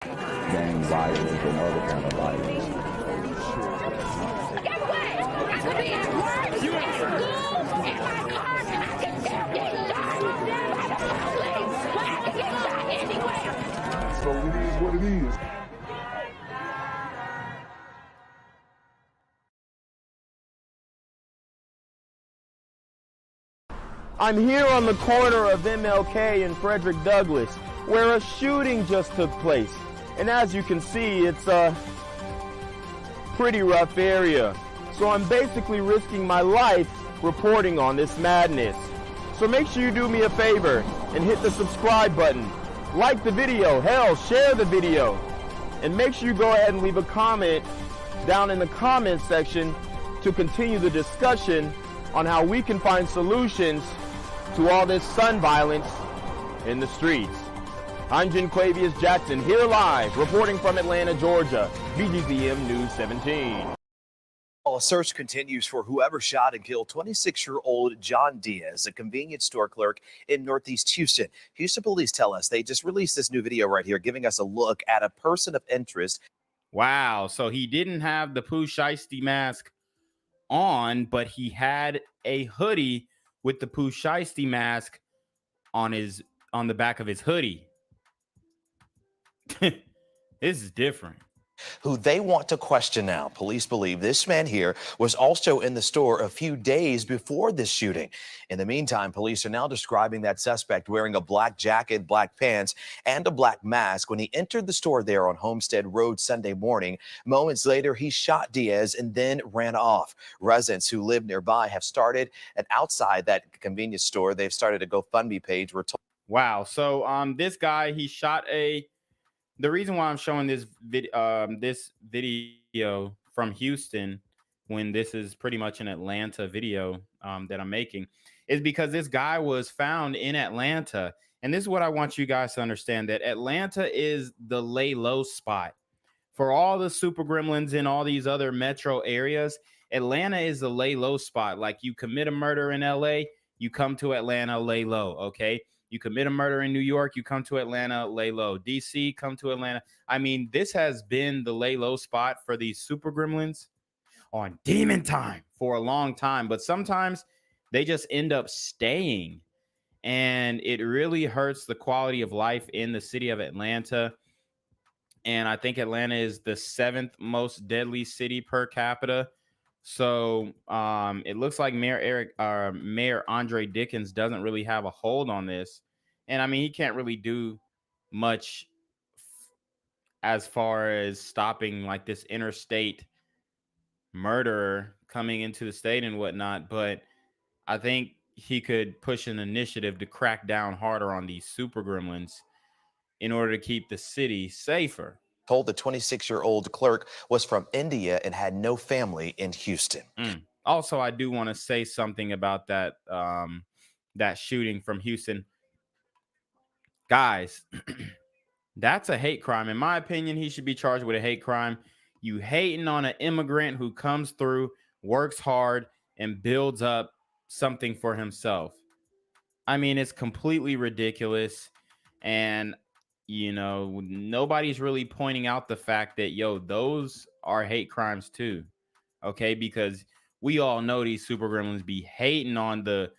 gang violence and other kind of violence. Guess what? I could be at work, at school, in my car, and I can still get shot by the police. But I can get shot anywhere. So it is what it is. I'm here on the corner of MLK and Frederick Douglass, where a shooting just took place. And as you can see, it's a pretty rough area. So I'm basically risking my life reporting on this madness. So make sure you do me a favor and hit the subscribe button. Like the video, hell, share the video. And make sure you go ahead and leave a comment down in the comment section to continue the discussion on how we can find solutions to all this son violence in the streets. I'm Quavius Jackson, here live, reporting from Atlanta, Georgia, BGZM News 17. A search continues for whoever shot and killed 26-year-old John Diaz, a convenience store clerk in Northeast Houston. Houston police tell us they just released this new video right here, giving us a look at a person of interest. Wow, so he didn't have the Pooh Shiesty mask on, but he had a hoodie with the Pooh Shiesty mask on the back of his hoodie. This is different. Who they want to question now. Police believe this man here was also in the store a few days before this shooting. In the meantime, police are now describing that suspect wearing a black jacket, black pants, and a black mask when he entered the store there on Homestead Road Sunday morning. Moments later, he shot Diaz and then ran off. Residents who live nearby have started outside that convenience store. They've started a GoFundMe page. We're told. Wow, so this guy, he shot the reason why I'm showing this video from Houston, when this is pretty much an Atlanta video that I'm making, is because this guy was found in Atlanta. And this is what I want you guys to understand, that Atlanta is the lay low spot for all the super gremlins in all these other metro areas. Atlanta is the lay low spot. Like, you commit a murder in LA, you come to Atlanta, lay low. Okay. You commit a murder in New York, you come to Atlanta, lay low. DC, come to Atlanta. I mean, this has been the lay low spot for these super gremlins on demon time for a long time. But sometimes they just end up staying. And it really hurts the quality of life in the city of Atlanta. And I think Atlanta is the 7th most deadly city per capita. So it looks like Mayor Andre Dickens doesn't really have a hold on this. And I mean, he can't really do much as far as stopping like this interstate murderer coming into the state and whatnot. But I think he could push an initiative to crack down harder on these super gremlins in order to keep the city safer. Told the 26-year-old clerk was from India and had no family in Houston. Also, I do want to say something about that that shooting from Houston. Guys, that's a hate crime. In my opinion, he should be charged with a hate crime. You hating on an immigrant who comes through, works hard, and builds up something for himself. I mean, it's completely ridiculous. And you know, nobody's really pointing out the fact that, yo, those are hate crimes too. Okay, because we all know these super gremlins be hating on the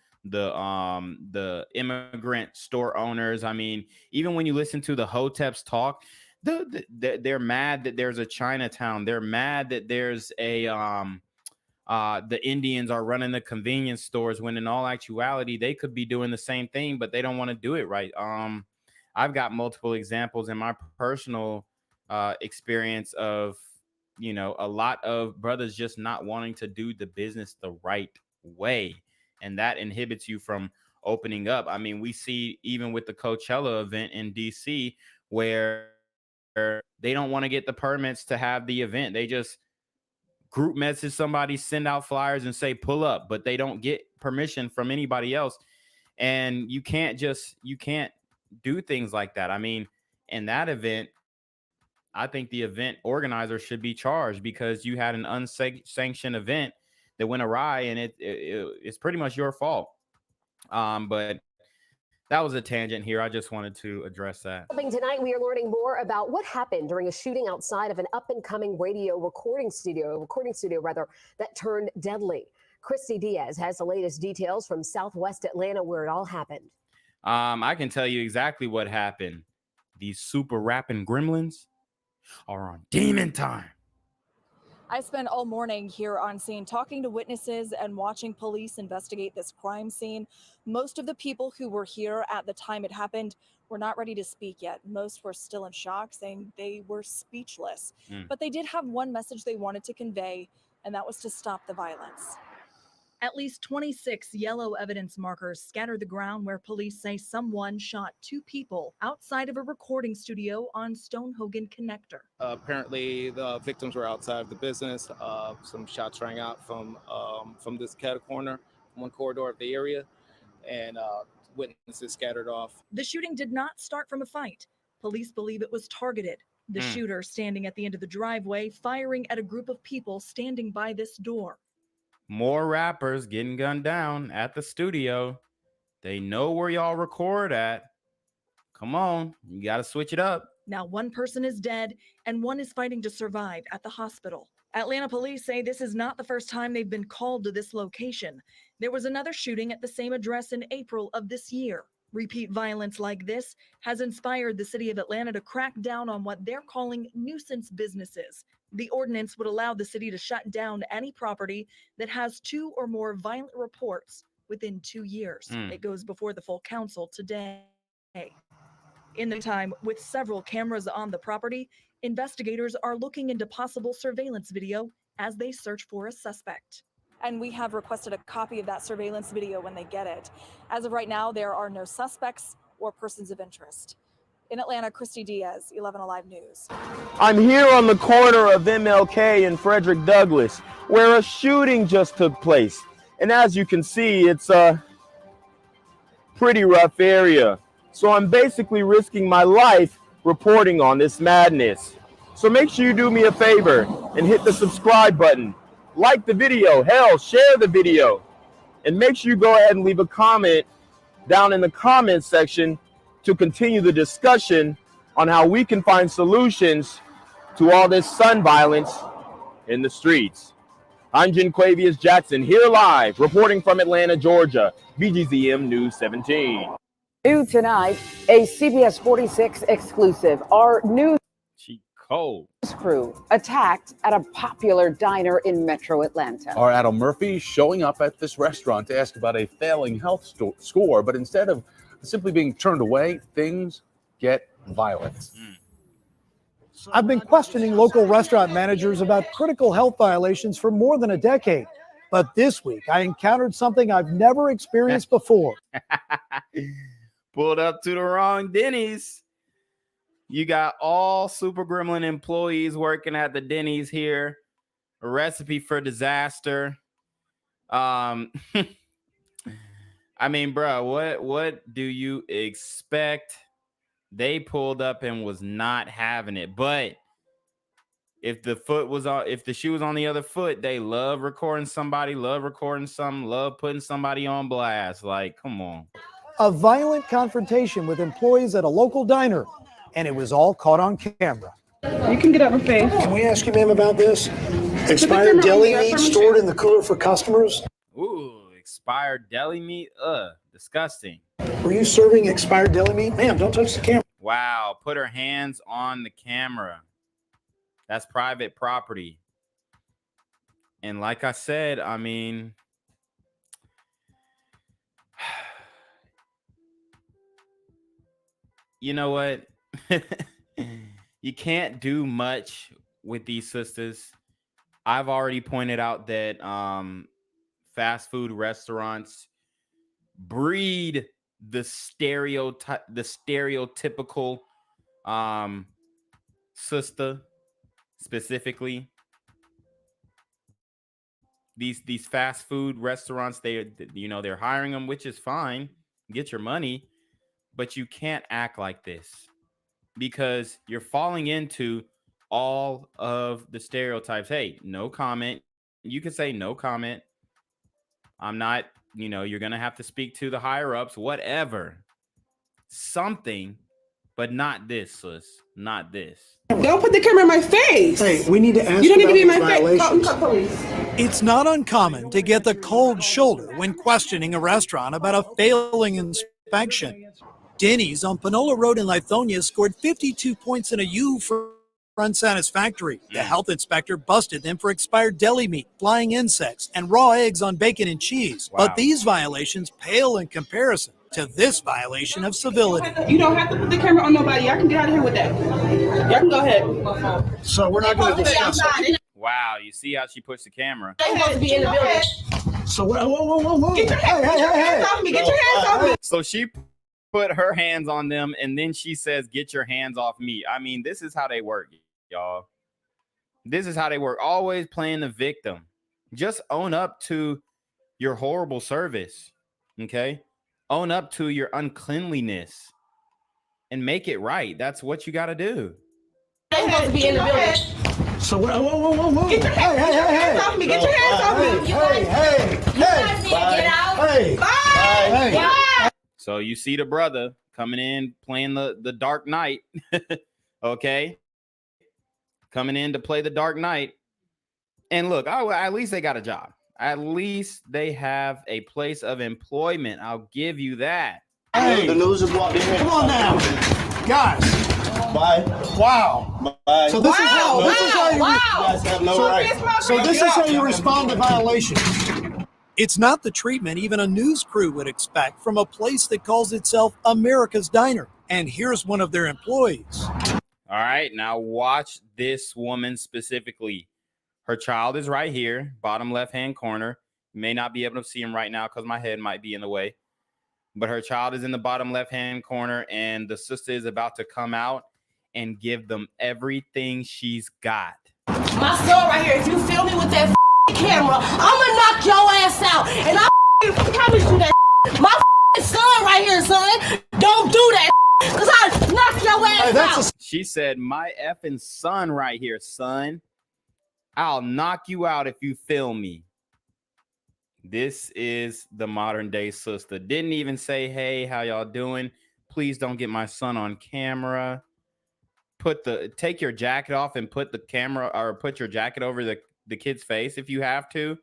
immigrant store owners. I mean, even when you listen to the Hoteps talk, they're mad that there's a Chinatown. They're mad that there's a the Indians are running the convenience stores, when in all actuality they could be doing the same thing, but they don't want to do it right. I've got multiple examples in my personal experience of, you know, a lot of brothers just not wanting to do the business the right way. And that inhibits you from opening up. I mean, we see even with the Coachella event in DC, where they don't want to get the permits to have the event. They just group message somebody, send out flyers and say, pull up, but they don't get permission from anybody else. And you can't do things like that. I mean, in that event, I think the event organizer should be charged, because you had an unsanctioned event that went awry, and it's pretty much your fault. But that was a tangent here. I just wanted to address that. Tonight, we are learning more about what happened during a shooting outside of an up-and-coming recording studio that turned deadly. Christy Diaz has the latest details from Southwest Atlanta, where it all happened. I can tell you exactly what happened. These super rapping gremlins are on demon time. I spent all morning here on scene talking to witnesses and watching police investigate this crime scene. Most of the people who were here at the time it happened were not ready to speak yet. Most were still in shock, saying they were speechless. But they did have one message they wanted to convey, and that was to stop the violence. At least 26 yellow evidence markers scatter the ground where police say someone shot 2 people outside of a recording studio on Stonehogan Connector. Apparently, the victims were outside of the business. Some shots rang out from this corner, one corridor of the area, and witnesses scattered off. The shooting did not start from a fight. Police believe it was targeted. The shooter standing at the end of the driveway, firing at a group of people standing by this door. More rappers getting gunned down at the studio. They know where y'all record at. Come on, you got to switch it up. Now one person is dead and one is fighting to survive at the hospital. Atlanta police say this is not the first time they've been called to this location. There was another shooting at the same address in April of this year. Repeat violence like this has inspired the city of Atlanta to crack down on what they're calling nuisance businesses. The ordinance would allow the city to shut down any property that has 2 or more violent reports within 2 years. It goes before the full council today. In the time, with several cameras on the property, investigators are looking into possible surveillance video as they search for a suspect. And we have requested a copy of that surveillance video when they get it. As of right now, there are no suspects or persons of interest. In Atlanta, Christy Diaz, 11 Alive News. I'm here on the corner of MLK and Frederick Douglass, where a shooting just took place. And as you can see, it's a pretty rough area. So I'm basically risking my life reporting on this madness. So make sure you do me a favor and hit the subscribe button. Like the video, hell, share the video. And make sure you go ahead and leave a comment down in the comment section to continue the discussion on how we can find solutions to all this son violence in the streets. I'm Quavius Jackson, here live, reporting from Atlanta, Georgia, BGZM News 17. New tonight, a CBS 46 exclusive. Our news crew attacked at a popular diner in Metro Atlanta. Our Adam Murphy showing up at this restaurant to ask about a failing health score, but instead of simply being turned away, things get violent. I've been questioning local restaurant managers about critical health violations for more than a decade. But this week, I encountered something I've never experienced before. Pulled up to the wrong Denny's. You got all Super Gremlin employees working at the Denny's here. A recipe for disaster. I mean, bro, what do you expect? They pulled up and was not having it. But if the shoe was on the other foot, they love recording somebody, love recording something, love putting somebody on blast. Like, come on. A violent confrontation with employees at a local diner, and it was all caught on camera. You can get up and face. Can we ask you, ma'am, about this? Expired deli meat stored in the cooler for customers? Ooh, expired deli meat? Disgusting. Were you serving expired deli meat? Ma'am, don't touch the camera. Wow, put her hands on the camera. That's private property. And like I said, I mean, you know what? You can't do much with these sisters. I've already pointed out that fast food restaurants breed the stereotypical sister, specifically. These fast food restaurants, they're hiring them, which is fine. Get your money, but you can't act like this because you're falling into all of the stereotypes. Hey, no comment. You can say no comment. I'm not, you're going to have to speak to the higher ups, whatever. something, but not this, sis. Not this. Don't put the camera in my face. Hey, we need to ask You don't need to be in my violations. face. Call police. It's not uncommon to get the cold shoulder when questioning a restaurant about a failing inspection. Denny's on Panola Road in Lithonia scored 52 points and a U for unsatisfactory. The health inspector busted them for expired deli meat, flying insects, and raw eggs on bacon and cheese. Wow. But these violations pale in comparison to this violation of civility. You don't have to put the camera on nobody. Y'all can get out of here with that. Y'all can go ahead. So we're not going to discuss it. Wow, you see how she puts the camera? They're supposed to be in the building. So whoa. Get your hands off me. Get your hands off me. So she put her hands on them, and then she says, "Get your hands off me." I mean, this is how they work, y'all. This is how they work. Always playing the victim. Just own up to your horrible service, okay? Own up to your uncleanliness and make it right. That's what you got to do. They're supposed to be in the building. So whoa. Get your hands off me. Get your hands off me. Hey. Bye. So you see the brother coming in playing the Dark Knight, okay? Coming in to play the Dark Knight. And look, at least they got a job. At least they have a place of employment. I'll give you that. Hey, the news is walked in here. Come on now, guys. Bye. Wow. Bye. So this is how you guys have no right. So this is how you respond to violations. It's not the treatment even a news crew would expect from a place that calls itself America's Diner. And here's one of their employees. All right, now watch this woman specifically. Her child is right here, bottom left-hand corner. You may not be able to see him right now because my head might be in the way. But her child is in the bottom left-hand corner, and the sister is about to come out and give them everything she's got. My son right here. If you film me with that camera, I'm gonna knock your ass out. And I promise you that. My son right here, son. Don't do that. Because I knock your ass out. She said, my effing son right here, son. I'll knock you out if you film me. This is the modern day sister. Didn't even say, hey, how y'all doing? Please don't get my son on camera. Take your jacket off and put the camera or put your jacket over the kid's face if you have to.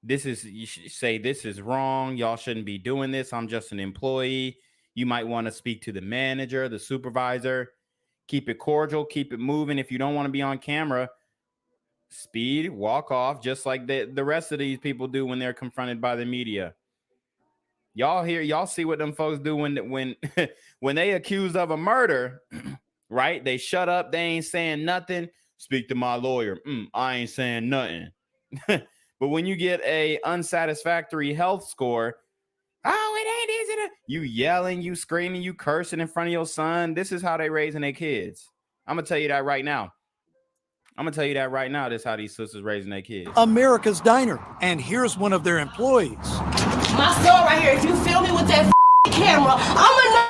You should say this is wrong. Y'all shouldn't be doing this. I'm just an employee. You might want to speak to the manager, the supervisor. Keep it cordial, keep it moving. If you don't want to be on camera, speed, walk off, just like the rest of these people do when they're confronted by the media. Y'all see what them folks do when they accused of a murder, right? They shut up, they ain't saying nothing. Speak to my lawyer. I ain't saying nothing. But when you get a unsatisfactory health score, oh, it ain't easy to. You yelling, you screaming, you cursing in front of your son. This is how they raising their kids. I'm gonna tell you that right now. This is how these sisters raising their kids. America's Diner. And here's one of their employees. My son right here. If you film me with that camera, I'm gonna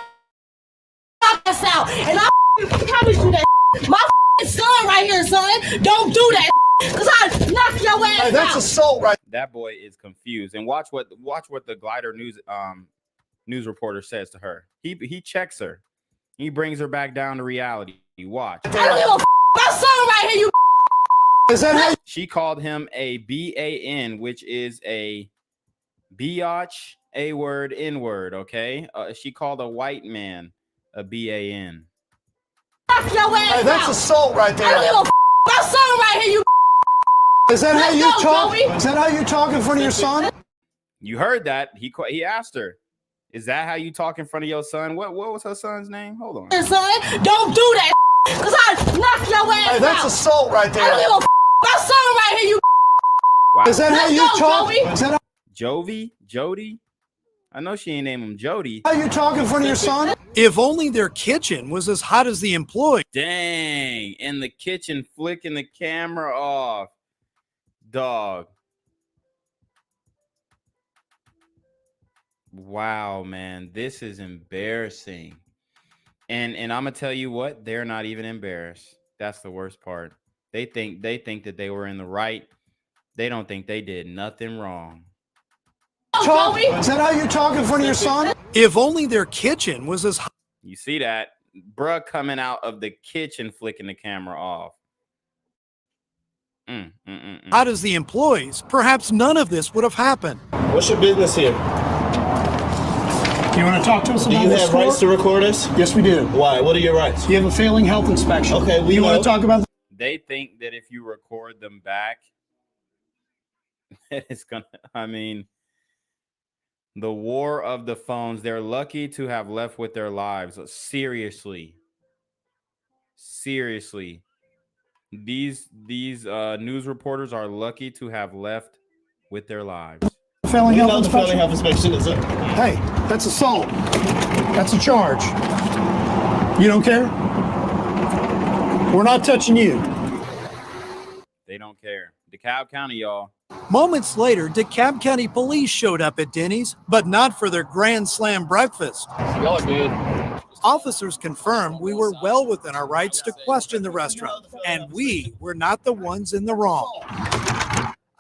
knock this out. And I promise you that. My son right here, son. Don't do that. Because I knock your ass out. That's assault, right? That boy is confused. And watch what the Glider news reporter says to her. He checks her. He brings her back down to reality. Watch. I don't give a my son right here, you. Is that how She called him a BAN, which is a biatch, A word, N word. Okay. She called a white man a BAN. Knock your ass that's out. assault right there. I don't give a my son right here, you. Is that how you Let's go, talk? Joey. Is that how you talk in front of your son? You heard that. He asked her, is that how you talk in front of your son? What was her son's name? Hold on. Son, don't do that. Because I knock your ass out. That's assault right there. I don't give a my son right here, you. Wow. Is that how Let's you go, talk? Joey. Is that Jody? I know she ain't name him Jody. how you talk in front of your son? If only their kitchen was as hot as the employee. Dang. In the kitchen, flicking the camera off. Dog. Wow, man. This is embarrassing. And I'm gonna tell you what, they're not even embarrassed. That's the worst part. They think that they were in the right. They don't think they did nothing wrong. talk? Is that how you talk in front of your son? If only their kitchen was as hot. You see that? Bruh coming out of the kitchen, flicking the camera off. Hot as the employees, perhaps none of this would have happened. What's your business here? You want to talk to us about this? Do you have rights to record us? Yes, we do. Why? What are your rights? You have a failing health inspection. Okay, you want to talk about? They think that if you record them back, it's gonna. I mean, the war of the phones. They're lucky to have left with their lives. Seriously. These news reporters are lucky to have left with their lives. Failing health inspection is hey, that's assault. That's a charge. You don't care? We're not touching you. They don't care. DeKalb County, y'all. Moments later, DeKalb County police showed up at Denny's, but not for their Grand Slam breakfast. Y'all are good. Officers confirmed we were well within our rights to question the restaurant, and we were not the ones in the wrong.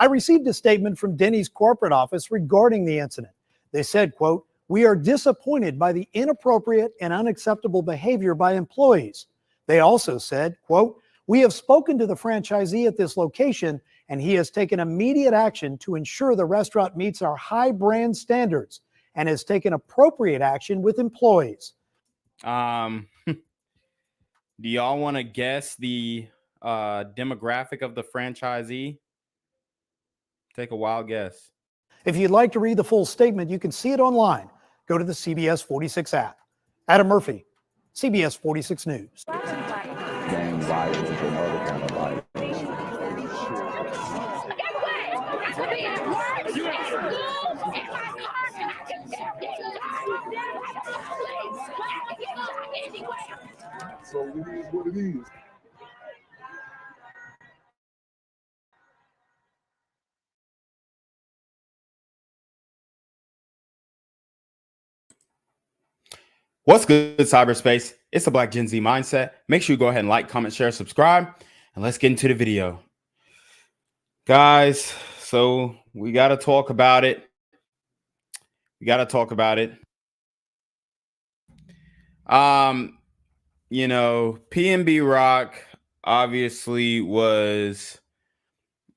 I received a statement from Denny's corporate office regarding the incident. They said, quote, "We are disappointed by the inappropriate and unacceptable behavior by employees." They also said, quote, "We have spoken to the franchisee at this location, and he has taken immediate action to ensure the restaurant meets our high brand standards and has taken appropriate action with employees." Do y'all want to guess the demographic of the franchisee? Take a wild guess. If you'd like to read the full statement, you can see it online. Go to the CBS 46 app. Adam Murphy, CBS 46 News. Gang violence and other kind of violence. So it is what it is. What's good, cyberspace? It's the Black Gen Z Mindset. Make sure you go ahead and like, comment, share, subscribe, and let's get into the video. Guys, so we got to talk about it. You know, PnB Rock obviously was,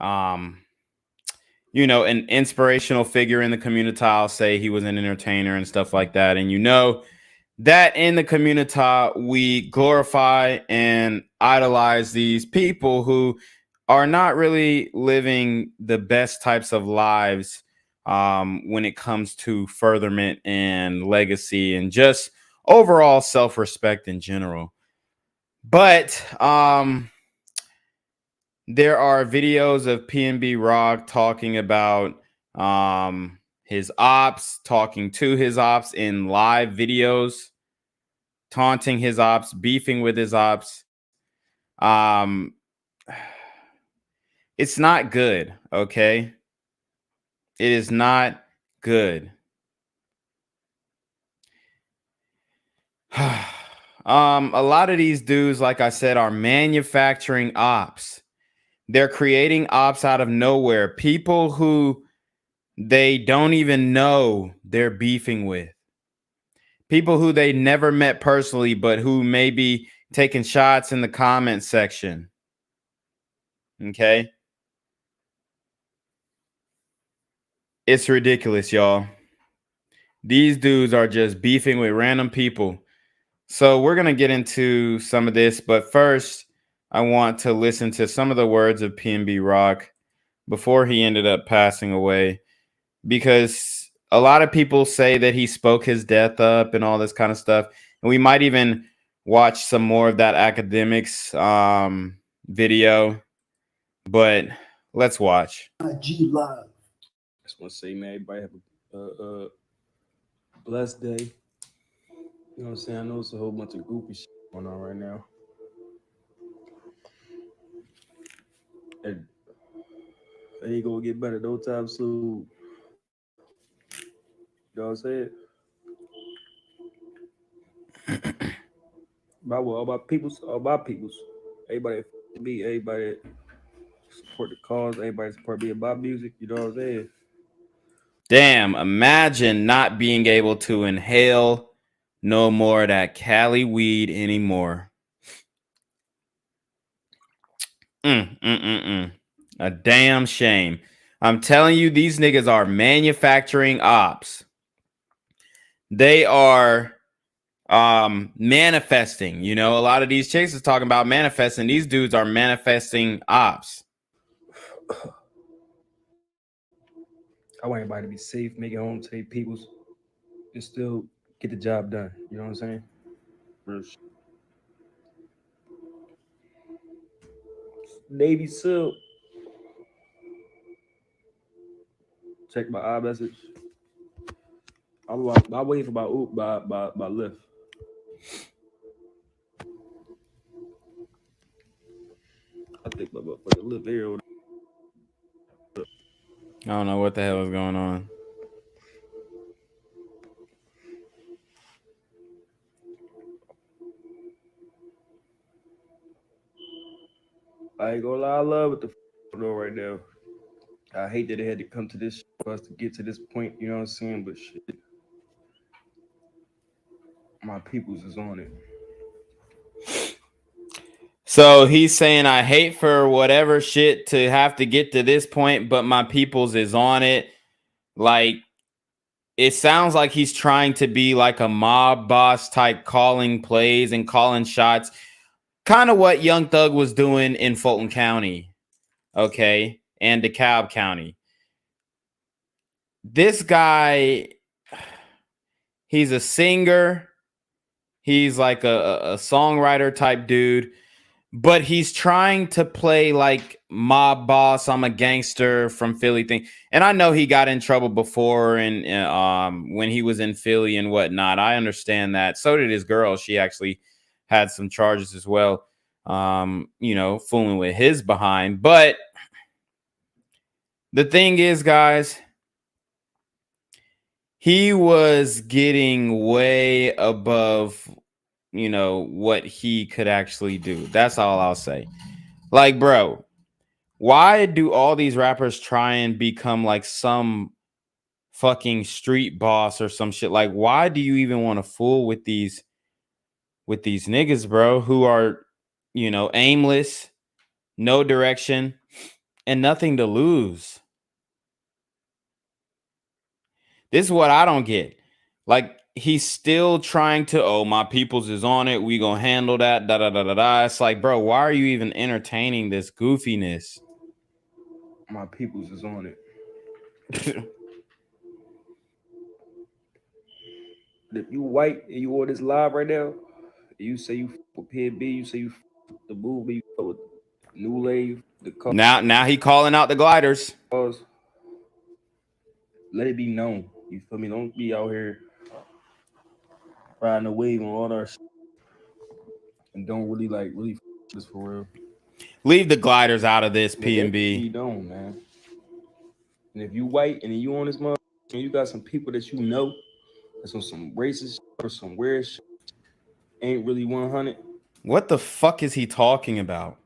you know, an inspirational figure in the community. I'll say he was an entertainer and stuff like that. And you know that in the community, we glorify and idolize these people who are not really living the best types of lives when it comes to furtherment and legacy and just overall self-respect in general. But there are videos of PnB Rock talking about his ops, talking to his ops in live videos, taunting his ops, beefing with his ops. It's not good, okay? It is not good. A lot of these dudes, like I said, are manufacturing ops. They're creating ops out of nowhere. People who they don't even know they're beefing with. People who they never met personally, but who may be taking shots in the comment section. Okay? It's ridiculous, y'all. These dudes are just beefing with random people. So we're going to get into some of this, but first I want to listen to some of the words of PnB Rock before he ended up passing away, because a lot of people say that he spoke his death up and all this kind of stuff. And we might even watch some more of that academics video, but let's watch. G Live. I just want to say, man, everybody have a blessed day. You know what I'm saying? I know it's a whole bunch of goofy shit going on right now. And it ain't gonna get better no time soon. You know what I'm saying? All my peoples. Everybody that me, everybody that support the cause, everybody support me in my music. You know what I'm saying? Damn, imagine not being able to inhale no more of that Cali weed anymore. A damn shame. I'm telling you, these niggas are manufacturing ops. They are manifesting. You know, a lot of these chicks is talking about manifesting. These dudes are manifesting ops. I want everybody to be safe, make it home, take people's, and still get the job done. You know what I'm saying? Navy SEAL. Check my iMessage. I'm waiting for my Lyft. I think my motherfucking Lyft here. I don't know what the hell is going on. I ain't gonna lie, I love what the doing right now. I hate that it had to come to this for us to get to this point, you know what I'm saying? But shit, my peoples is on it. So he's saying, I hate for whatever shit to have to get to this point, but my peoples is on it. Like, it sounds like he's trying to be like a mob boss type, calling plays and calling shots. Kind of what Young Thug was doing in Fulton County, okay, and DeKalb County. This guy, he's a singer. He's like a songwriter type dude, but he's trying to play like mob boss. I'm a gangster from Philly thing. And I know he got in trouble before and when he was in Philly and whatnot. I understand that. So did his girl. She actually had some charges as well, you know, fooling with his behind. But the thing is, guys, he was getting way above, you know, what he could actually do. That's all I'll say. Like, bro, why do all these rappers try and become like some fucking street boss or some shit? Like, why do you even want to fool with these niggas, bro, who are, you know, aimless, no direction, and nothing to lose? This is what I don't get. Like, he's still trying to, oh, my peoples is on it. We gonna handle that. Da da da da da. It's like, bro, why are you even entertaining this goofiness? My peoples is on it. If you white and you on this live right now, you say you with PnB, you say you the movie, you with New Lave, the car. Now he calling out the gliders. Let it be known. You feel me? Don't be out here riding a wave on all our shit and don't really this for real. Leave the gliders out of this, PnB. You don't, man. And if you white and you on this mother, and you got some people that you know that's on some racist or some weird shit, ain't really 100. What the fuck is he talking about?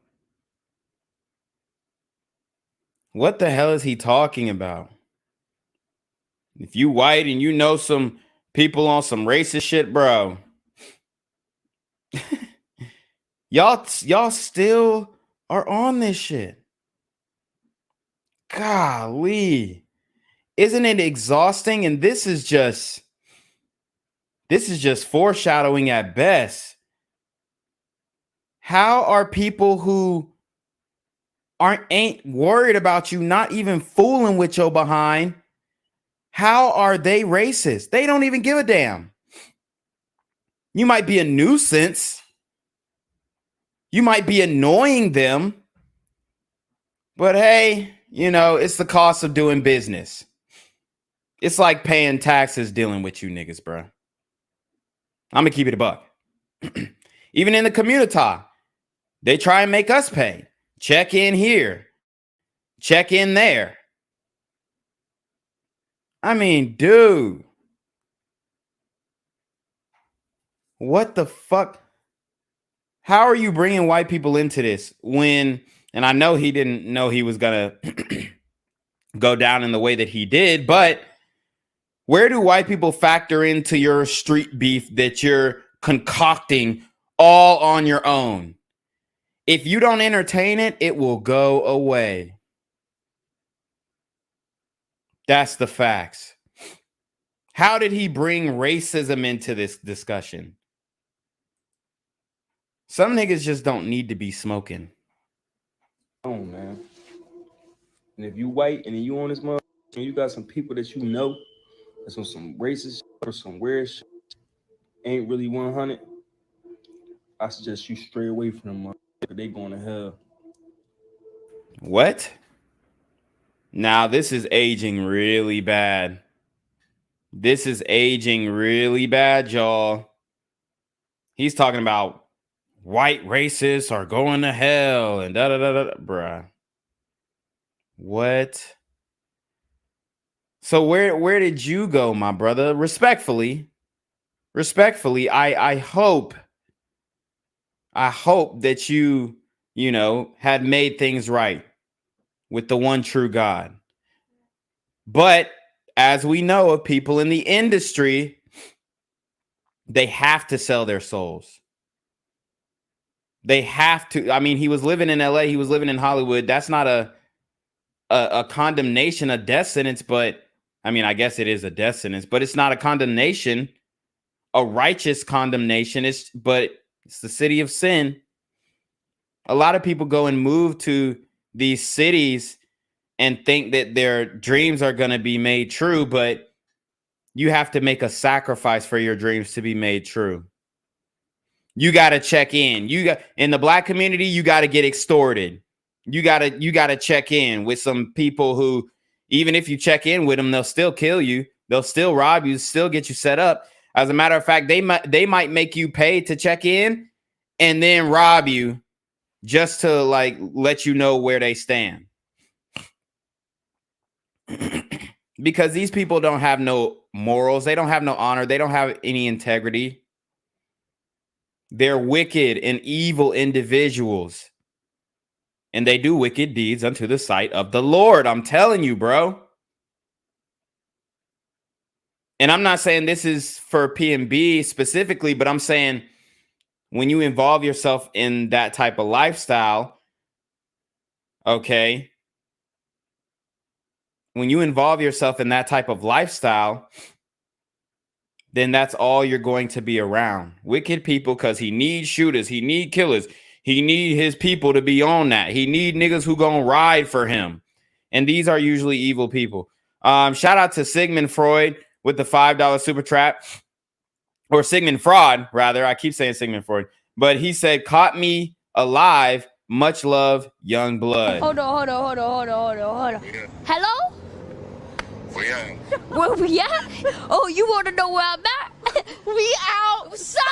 What the hell is he talking about? If you white and you know some people on some racist shit, bro, y'all still are on this shit. Golly. Isn't it exhausting? And this is just foreshadowing at best. How are people who ain't worried about you not even fooling with your behind, how are they racist? They don't even give a damn. You might be a nuisance. You might be annoying them. But hey, you know, it's the cost of doing business. It's like paying taxes dealing with you niggas, bro. I'm gonna keep it a buck. Even in the community, they try and make us pay. Check in here. Check in there. I mean, dude. What the fuck? How are you bringing white people into this when, and I know he didn't know he was going to go down in the way that he did, but Where do white people factor into your street beef that you're concocting all on your own? If you don't entertain it, it will go away. That's the facts. How did he bring racism into this discussion? Some niggas just don't need to be smoking. Oh, man. And if you white and you on this mother, and you got some people that you know that's on some racist or some weird shit, ain't really 100, I suggest you stray away from them motherfuckers. They going to hell. What? Now this is aging really bad. This is aging really bad, y'all. He's talking about white racists are going to hell and da da da da. Bruh. What? So where did you go, my brother? Respectfully, I hope that you know, had made things right with the one true God. But as we know of people in the industry, they have to sell their souls. They have to. I mean, he was living in LA, he was living in Hollywood. That's not a condemnation, a death sentence, but I mean, I guess it is a death sentence, but it's not a condemnation, a righteous condemnation. But it's the city of sin. A lot of people go and move to these cities and think that their dreams are going to be made true, but you have to make a sacrifice for your dreams to be made true. You got to check in. In the black community, you got to get extorted. You got to check in with some people who, even if you check in with them, they'll still kill you. They'll still rob you, still get you set up. As a matter of fact, they might make you pay to check in and then rob you just to like let you know where they stand. Because these people don't have no morals. They don't have no honor. They don't have any integrity. They're wicked and evil individuals. And they do wicked deeds unto the sight of the Lord. I'm telling you, bro. And I'm not saying this is for PnB specifically, but I'm saying when you involve yourself in that type of lifestyle, okay? When you involve yourself in that type of lifestyle, then that's all you're going to be around. Wicked people, because he needs shooters, he need killers, he need his people to be on that. He need niggas who gonna ride for him. And these are usually evil people. Shout out to Sigmund Freud with the $5 super trap. Or Sigmund Fraud, rather. I keep saying Sigmund Freud. But he said, caught me alive. Much love, young blood. Hold on. Hello? Where we at? Oh, you want to know where I'm at? We outside!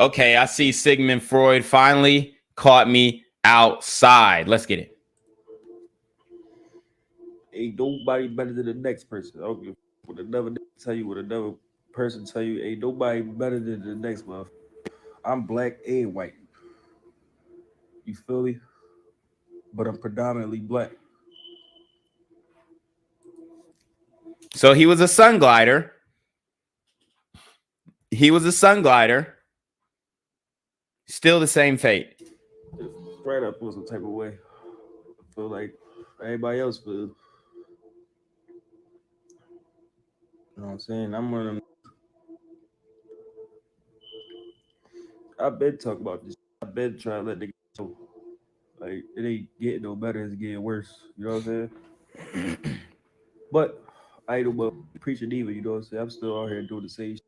Okay, I see Sigmund Freud finally caught me outside. Let's get it. Ain't nobody better than the next person. I don't give a what another tell you, what another person tell you. Ain't nobody better than the next one. I'm black and white. You feel me? But I'm predominantly black. So he was a sun glider. Still the same fate. Straight up was some type of way. I feel like everybody else feel. You know what I'm saying? I'm one of them. I've been talking about this. I've been trying to let the go. Like, it ain't getting no better, it's getting worse. You know what I'm saying? But I ain't no preacher either, you know what I'm saying? I'm still out here doing the same shit.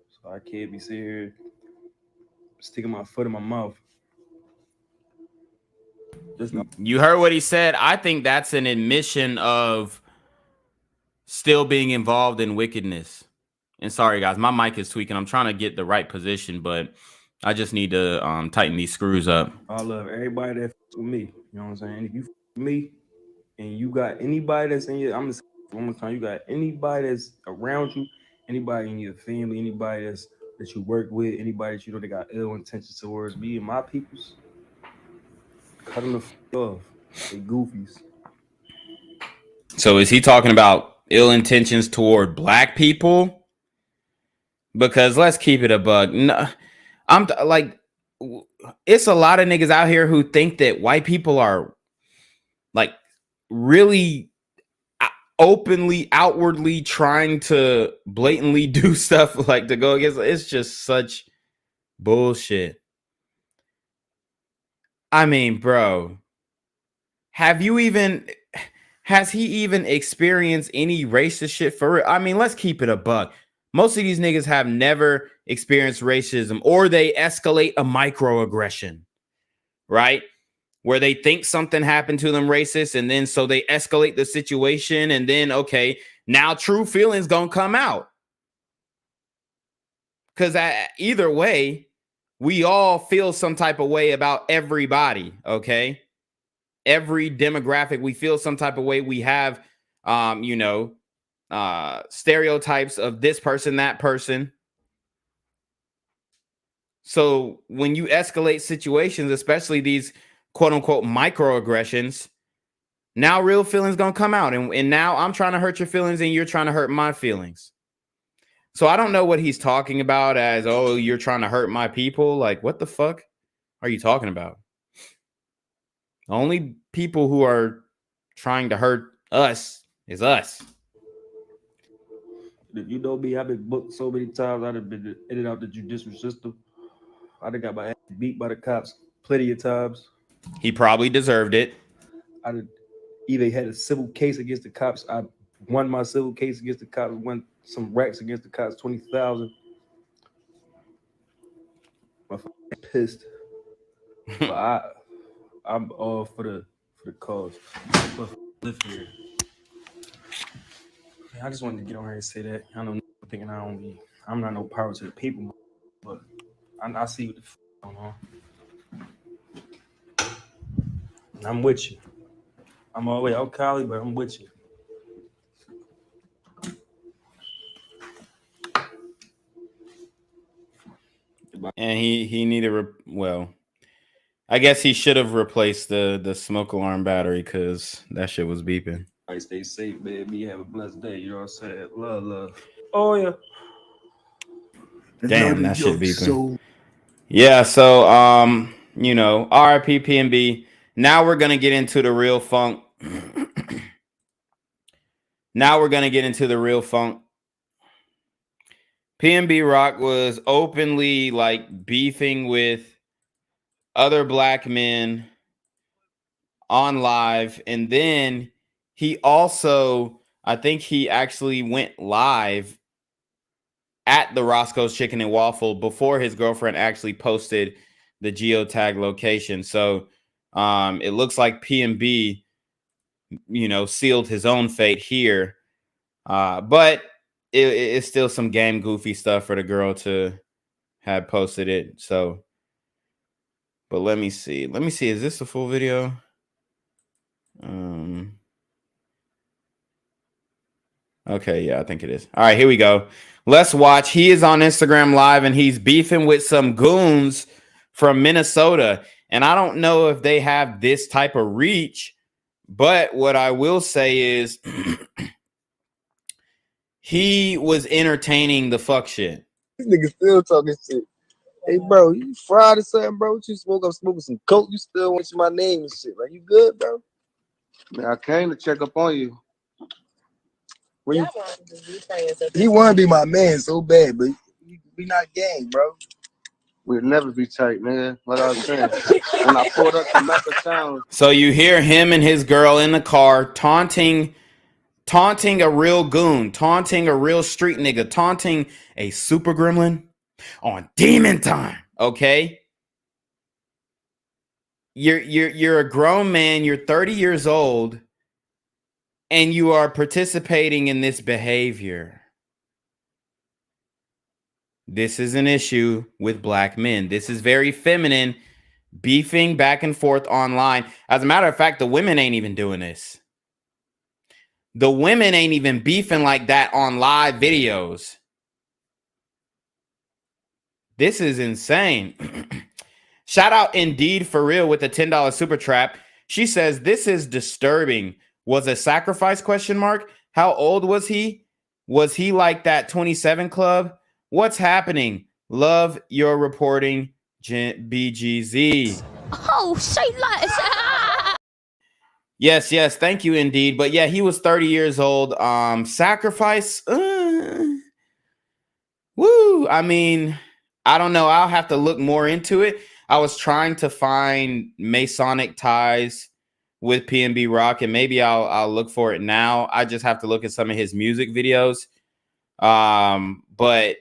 So I can't be sitting here sticking my foot in my mouth. You heard what he said. I think that's an admission of still being involved in wickedness. And sorry, guys, my mic is tweaking. I'm trying to get the right position, but I just need to tighten these screws up. I love everybody that with me. You know what I'm saying? If you with me and you got anybody that's in your, I'm just one more time, you got anybody that's around you, anybody in your family, anybody that you work with, anybody that you know they got ill intentions towards me and my peoples, cut them the off. They goofies. So is he talking about ill intentions toward black people? Because let's keep it a bug. No, it's a lot of niggas out here who think that white people are like really openly, outwardly trying to blatantly do stuff like to go against. It's just such bullshit. I mean, bro, has he even experienced any racist shit for real? I mean, let's keep it a buck. Most of these niggas have never experienced racism, or they escalate a microaggression, right? Where they think something happened to them racist, and then so they escalate the situation, and then, okay, now true feelings gonna come out. Because either way, we all feel some type of way about everybody, okay? Every demographic, we feel some type of way. We have, stereotypes of this person, that person. So when you escalate situations, especially these quote unquote microaggressions, now real feelings gonna come out. And now I'm trying to hurt your feelings and you're trying to hurt my feelings. So I don't know what he's talking about as, oh, you're trying to hurt my people. Like, what the fuck are you talking about? The only people who are trying to hurt us is us. You know me, I've been booked so many times. I've been in and out the judicial system. I done got my ass beat by the cops plenty of times. He probably deserved it. I even had a civil case against the cops. I won my civil case against the cops, won some racks against the cops, 20,000. I'm pissed. But I'm all for the cause. Live here. I just wanted to get on here and say that. I know thinking I'm not no power to the people, but I see what the f going on. And I'm with you. I'm all the way out Cali, but I'm with you. And he needed I guess he should have replaced the smoke alarm battery because that shit was beeping. All right, stay safe, baby. Have a blessed day. You know what I'm saying? Love. Oh yeah. Damn, that shit beeping. Yeah, so RIP PnB. Now we're gonna get into the real funk. PnB Rock was openly like beefing with other black men on live, and then he also, I think he actually went live at the Roscoe's Chicken and Waffle before his girlfriend actually posted the geotag location. So it looks like PnB, sealed his own fate here. But it's still some game goofy stuff for the girl to have posted it. So, but let me see. Is this the full video? Okay, yeah, I think it is. All right, here we go. Let's watch. He is on Instagram Live and he's beefing with some goons from Minnesota. And I don't know if they have this type of reach, but what I will say is he was entertaining the fuck shit. This nigga still talking shit. Hey, bro, you fried or something, bro? What you smoking some coke? You still want my name and shit. Like, you good, bro? Man, I came to check up on you. He want to be my man so bad, but we not gang, bro. We'll never be tight, man. Like I was saying. When I pulled up to Mecca Town. So you hear him and his girl in the car taunting a real goon, taunting a real street nigga, taunting a super gremlin on demon time. Okay. You're a grown man, you're 30 years old, and you are participating in this behavior. This is an issue with black men. This is very feminine, beefing back and forth online. As a matter of fact, the women ain't even doing this. The women ain't even beefing like that on live videos. This is insane. Shout out Indeed for real with the $10 super trap. She says, this is disturbing. was a sacrifice, question mark. How old was he? Was he like that 27 Club? What's happening? Love your reporting, BGZ. Oh, say less. Yes, yes, thank you indeed. But yeah, he was 30 years old. Sacrifice. Woo. I mean, I don't know. I'll have to look more into it. I was trying to find Masonic ties with PnB Rock, and maybe I'll look for it now. I just have to look at some of his music videos. But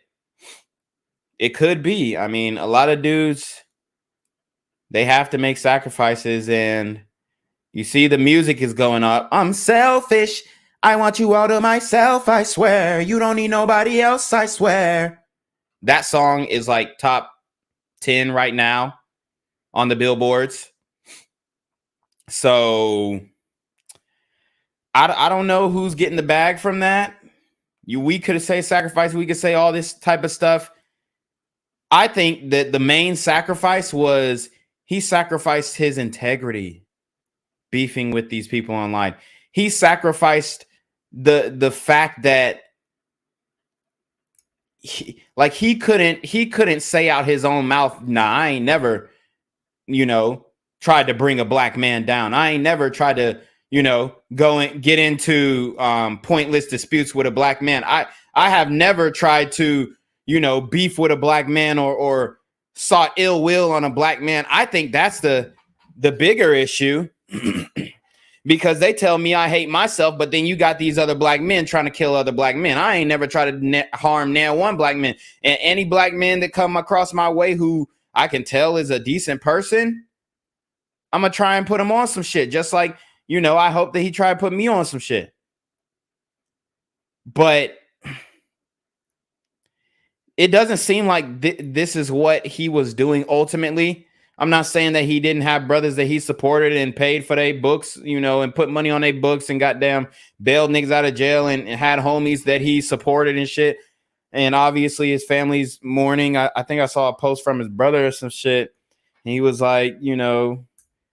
it could be. I mean, a lot of dudes, they have to make sacrifices, and you see the music is going up. I'm selfish. I want you all to myself, I swear. You don't need nobody else, I swear. That song is like top 10 right now on the billboards. So I don't know who's getting the bag from that. We could say sacrifice. We could say all this type of stuff. I think that the main sacrifice was he sacrificed his integrity beefing with these people online. He sacrificed the fact that he couldn't say out his own mouth, nah, I ain't never, tried to bring a black man down. I ain't never tried to, go and get into pointless disputes with a black man. I have never tried to, beef with a black man or sought ill will on a black man. I think that's the bigger issue. Because they tell me I hate myself, but then you got these other black men trying to kill other black men. I ain't never tried to harm now one black man. And any black man that come across my way who I can tell is a decent person, I'm going to try and put him on some shit. Just like, I hope that he tried to put me on some shit. But it doesn't seem like this is what he was doing ultimately. I'm not saying that he didn't have brothers that he supported and paid for their books, and put money on their books and goddamn bailed niggas out of jail and had homies that he supported and shit. And obviously his family's mourning. I think I saw a post from his brother or some shit. And he was like,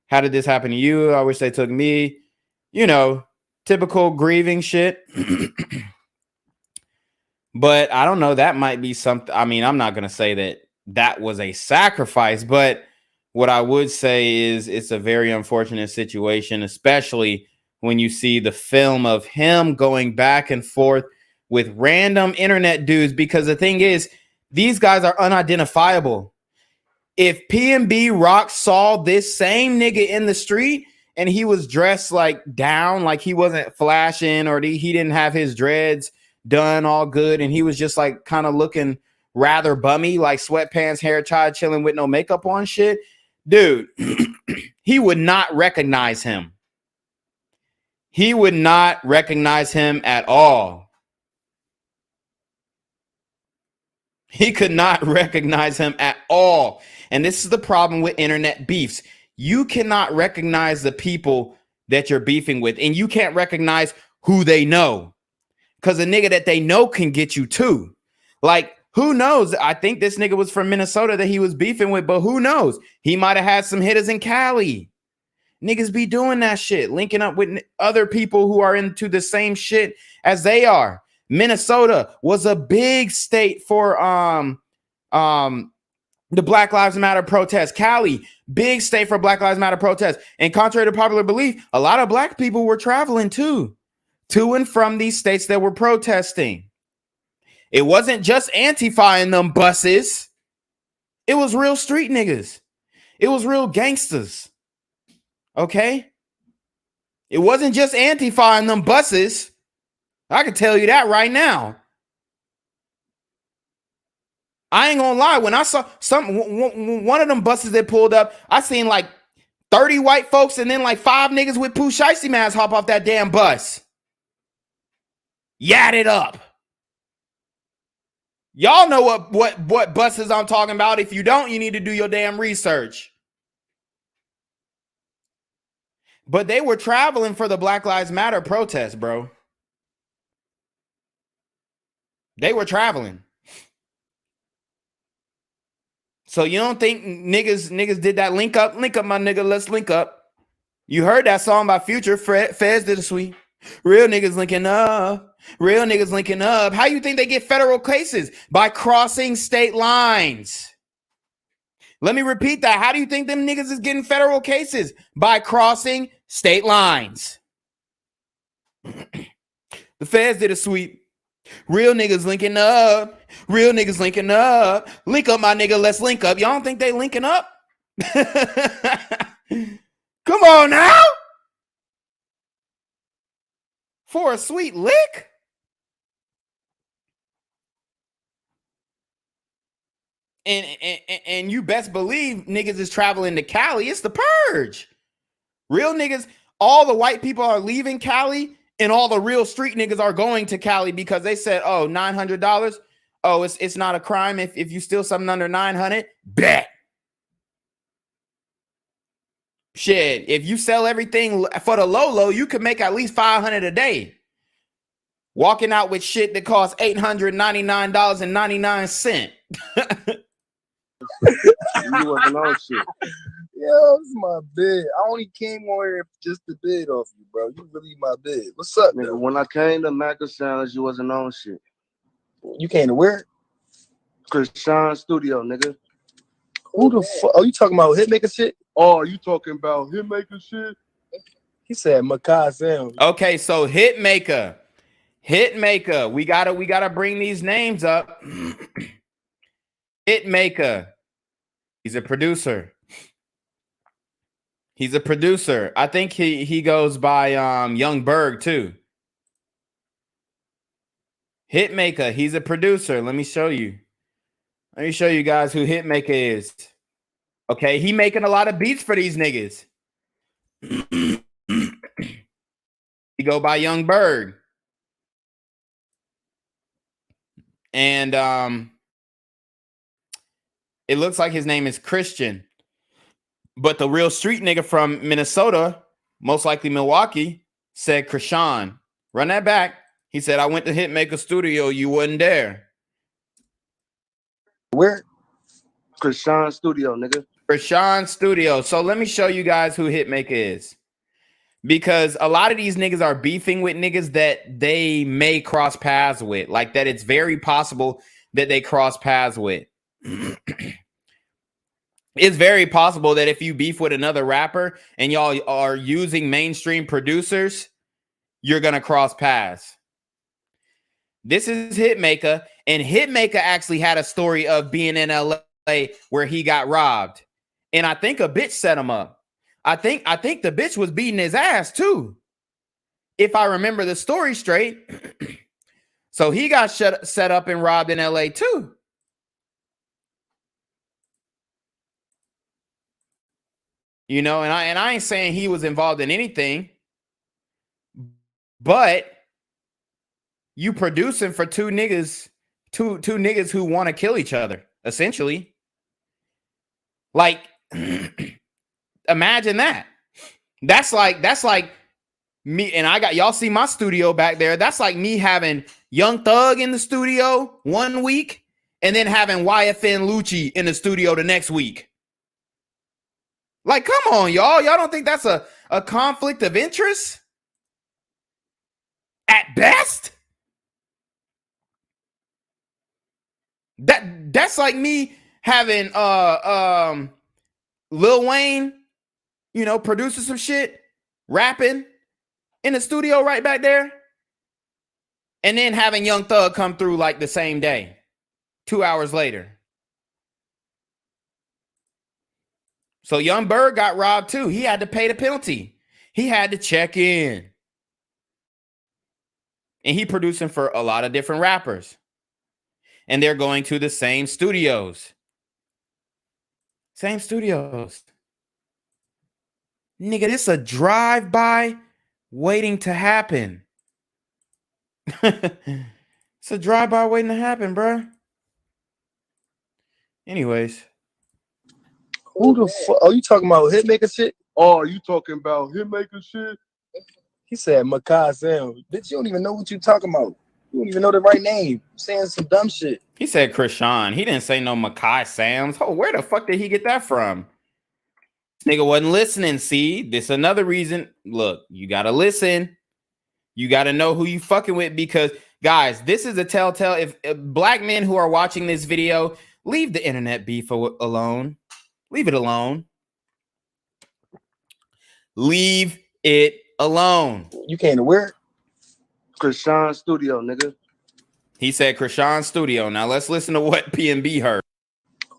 how did this happen to you? I wish they took me, typical grieving shit. But I don't know. That might be something. I mean, I'm not going to say that was a sacrifice, but what I would say is it's a very unfortunate situation, especially when you see the film of him going back and forth with random internet dudes, because the thing is, these guys are unidentifiable. If PnB Rock saw this same nigga in the street and he was dressed like down, like he wasn't flashing or he didn't have his dreads done all good and he was just like kind of looking rather bummy, like sweatpants, hair tied, chilling with no makeup on shit, dude, he would not recognize him. He would not recognize him at all. He could not recognize him at all. And this is the problem with internet beefs. You cannot recognize the people that you're beefing with, and you can't recognize who they know, because a nigga that they know can get you too. Like, who knows? I think this nigga was from Minnesota that he was beefing with, but who knows? He might have had some hitters in Cali. Niggas be doing that shit, linking up with other people who are into the same shit as they are. Minnesota was a big state for the Black Lives Matter protest. Cali, big state for Black Lives Matter protest. And contrary to popular belief, a lot of black people were traveling too, to and from these states that were protesting. It wasn't just Antifa in them buses. It was real street niggas. It was real gangsters. Okay? It wasn't just Antifa in them buses. I can tell you that right now. I ain't gonna lie. When I saw one of them buses that pulled up, I seen like 30 white folks and then like 5 niggas with Pooh Shiesty masks hop off that damn bus. Yat it up. Y'all know what buses I'm talking about. If you don't, you need to do your damn research. But they were traveling for the Black Lives Matter protest, bro. They were traveling. So you don't think niggas did that link up? Link up, my nigga. Let's link up. You heard that song by Future. Feds did a sweep. Real niggas linking up. Real niggas linking up. How you think they get federal cases? By crossing state lines. Let me repeat that. How do you think them niggas is getting federal cases? By crossing state lines. The feds did a sweep. Real niggas linking up. Real niggas linking up. Link up, my nigga. Let's link up. Y'all don't think they linking up? Come on now. For a sweet lick? And you best believe niggas is traveling to Cali. It's the purge. Real niggas, all the white people are leaving Cali, and all the real street niggas are going to Cali because they said, oh, $900. Oh, it's not a crime if you steal something under 900. Bet. Shit, if you sell everything for the low, you could make at least $500 a day. Walking out with shit that costs $899.99. You wasn't on shit. Yo, this is my bid. I only came on here just to bid off you, bro. You really my bid. What's up, nigga? When I came to Macca Sounds, you wasn't on shit. You came to where? Krishan Studio, nigga. Who the fuck? Oh, you talking about Hitmaker shit? Oh, you talking about Hitmaker shit? He said Makai Sound. Okay, so Hitmaker. We gotta bring these names up. Hitmaker. He's a producer. I think he goes by Young Berg too. Hitmaker, he's a producer. Let me show you guys who Hitmaker is. Okay, he making a lot of beats for these niggas. He go by Young Berg. And it looks like his name is Christian. But the real street nigga from Minnesota, most likely Milwaukee, said Krishan. Run that back. He said, I went to Hitmaker Studio. You wasn't there. Where? Krishan Studio, nigga. Krishan Studio. So let me show you guys who Hitmaker is. Because a lot of these niggas are beefing with niggas that they may cross paths with. Like that it's very possible that they cross paths with. It's very possible that if you beef with another rapper and y'all are using mainstream producers, you're going to cross paths. This is Hitmaker, and Hitmaker actually had a story of being in LA where he got robbed. And I think a bitch set him up. I think the bitch was beating his ass too, if I remember the story straight. So he got set up and robbed in LA too. You know, and I ain't saying he was involved in anything, but you producing for two niggas who want to kill each other, essentially. Like, imagine that. That's like me, and I got y'all see my studio back there. That's like me having Young Thug in the studio 1 week and then having YFN Lucci in the studio the next week. Like, come on, y'all. Y'all don't think that's a conflict of interest? At best? That's like me having Lil Wayne, you know, producing some shit, rapping in the studio right back there, and then having Young Thug come through like the same day, 2 hours later. So Young Berg got robbed too. He had to pay the penalty. He had to check in. And he producing for a lot of different rappers. And they're going to the same studios. Same studios. Nigga, this a drive-by waiting to happen. It's a drive-by waiting to happen, bro. Anyways. Who the fuck? Oh, you talking about Hitmaker shit? Oh, you talking about Hitmaker shit? He said Makai Sound. Bitch, you don't even know what you talking about. You don't even know the right name. You're saying some dumb shit. He said Krishan. He didn't say no Makai Sounds. Oh, where the fuck did he get that from? Nigga wasn't listening. See, this another reason. Look, you gotta listen. You gotta know who you fucking with, because guys, this is a telltale. If black men who are watching this video, leave the internet beef alone. Leave it alone. Leave it alone. You came to where? Krishan Studio, nigga. He said Krishan Studio. Now let's listen to what PnB heard.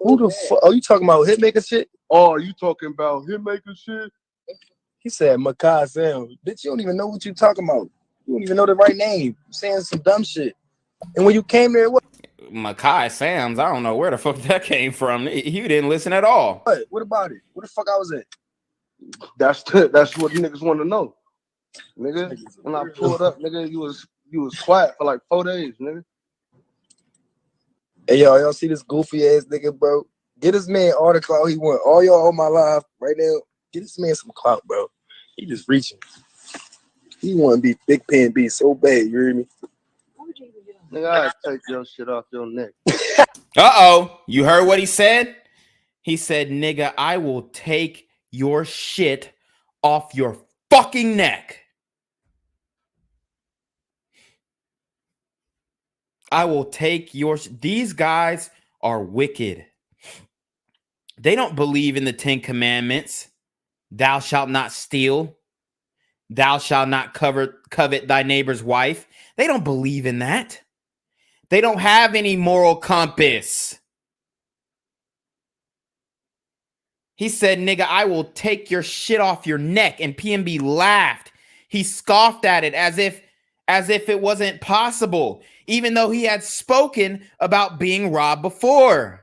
Who the fuck? Oh, you talking about hitmaker shit? Oh, you talking about hitmaker shit? He said Makai Sam. Bitch, you don't even know what you talking about. You don't even know the right name. You're saying some dumb shit. And when you came there, what? Makai Sam's. I don't know where the fuck that came from. You didn't listen at all. What about it? Where the fuck I was at? That's what niggas want to know, nigga. When I pulled up, nigga, you was quiet for like 4 days, nigga. Hey y'all see this goofy ass nigga, bro? Get this man all the clout he want. All y'all on my live right now. Get this man some clout, bro. He just reaching. He want to be big PnB so bad. You hear me? Nigga, I'll take your shit off your neck. Uh-oh. You heard what he said? He said, nigga, I will take your shit off your fucking neck. I will take your... These guys are wicked. They don't believe in the 10 Commandments. Thou shalt not steal. Thou shalt not covet thy neighbor's wife. They don't believe in that. They don't have any moral compass. He said, nigga, I will take your shit off your neck. And PnB laughed. He scoffed at it as if it wasn't possible, even though he had spoken about being robbed before.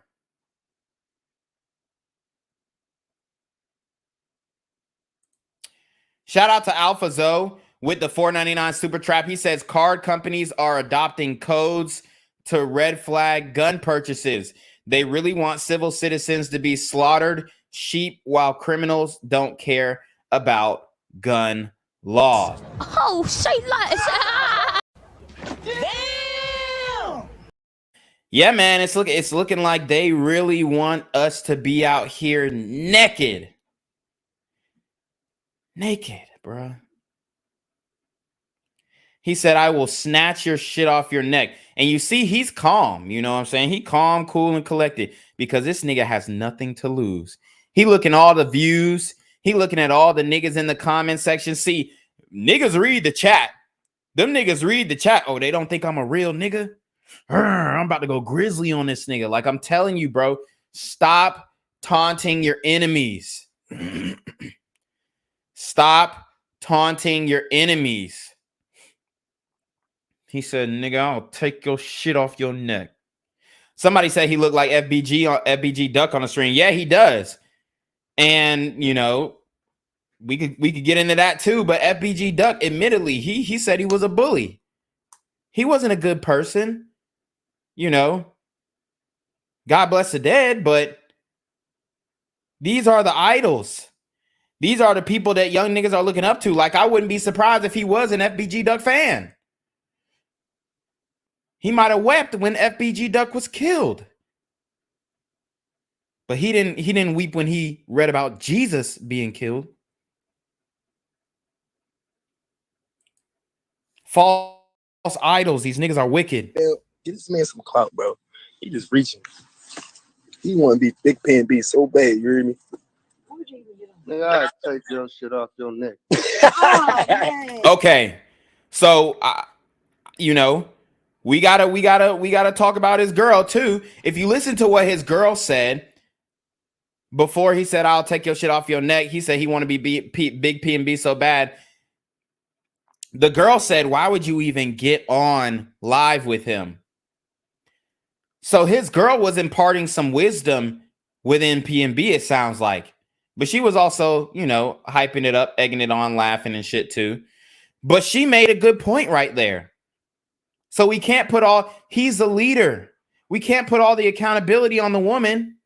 Shout out to Alpha Zoe with the $4.99 super trap. He says card companies are adopting codes to red flag gun purchases. They really want civil citizens to be slaughtered sheep while criminals don't care about gun laws. Oh, say like damn. Yeah, man, it's looking like they really want us to be out here naked. Naked, bruh. He said, I will snatch your shit off your neck. And you see, he's calm. You know what I'm saying? He calm, cool, and collected because this nigga has nothing to lose. He looking at all the views. He looking at all the niggas in the comment section. See, niggas read the chat. Them niggas read the chat. Oh, they don't think I'm a real nigga? I'm about to go grizzly on this nigga. Like I'm telling you, bro, stop taunting your enemies. Stop taunting your enemies. He said, nigga, I'll take your shit off your neck. Somebody said he looked like FBG Duck on the screen. Yeah, he does. And, you know, we could get into that too. But FBG Duck, admittedly, he said he was a bully. He wasn't a good person. You know, God bless the dead, but these are the idols. These are the people that young niggas are looking up to. Like, I wouldn't be surprised if he was an FBG Duck fan. He might have wept when FBG Duck was killed. But he didn't weep when he read about Jesus being killed. False idols. These niggas are wicked. Get this man some clout, bro. He just reaching. He want to be big PnB so bad. You hear me? Nigga, I'll take your shit off your neck. Okay, so you know, we gotta talk about his girl too. If you listen to what his girl said before he said, "I'll take your shit off your neck," he said he want to be big PnB so bad. The girl said, "Why would you even get on live with him?" So his girl was imparting some wisdom within PnB, it sounds like. But she was also, you know, hyping it up, egging it on, laughing and shit too. But she made a good point right there. So we can't put he's the leader. We can't put all the accountability on the woman.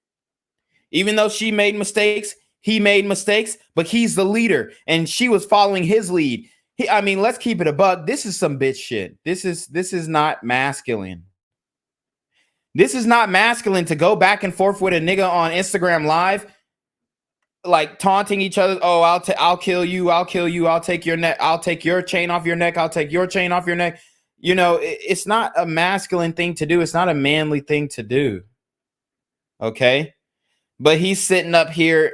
Even though she made mistakes, he made mistakes, but he's the leader. And she was following his lead. I mean, let's keep it a buck. This is some bitch shit. This is not masculine. This is not masculine to go back and forth with a nigga on Instagram Live like taunting each other. Oh, I'll kill you. I'll kill you. I'll take your neck. I'll take your chain off your neck. I'll take your chain off your neck. You know, it's not a masculine thing to do. It's not a manly thing to do. Okay. But he's sitting up here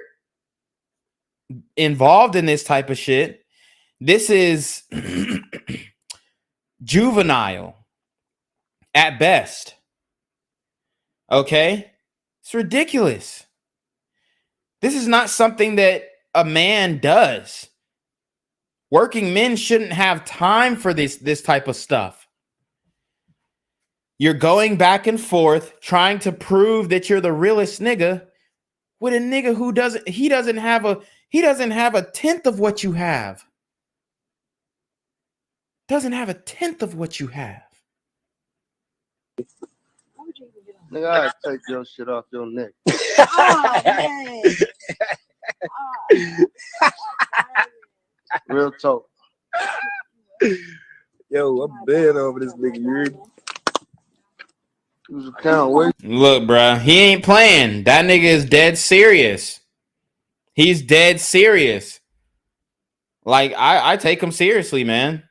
involved in this type of shit. This is juvenile at best. Okay. It's ridiculous. This is not something that a man does. Working men shouldn't have time for this type of stuff. You're going back and forth trying to prove that you're the realest nigga with a nigga who doesn't have a tenth of what you have. Doesn't have a tenth of what you have. Nigga, I take your shit off your neck. Oh, man. Real talk. Yo, I'm bad over this nigga. You heard me? Look, bro, he ain't playing. That nigga is dead serious. He's dead serious. Like, I take him seriously, man.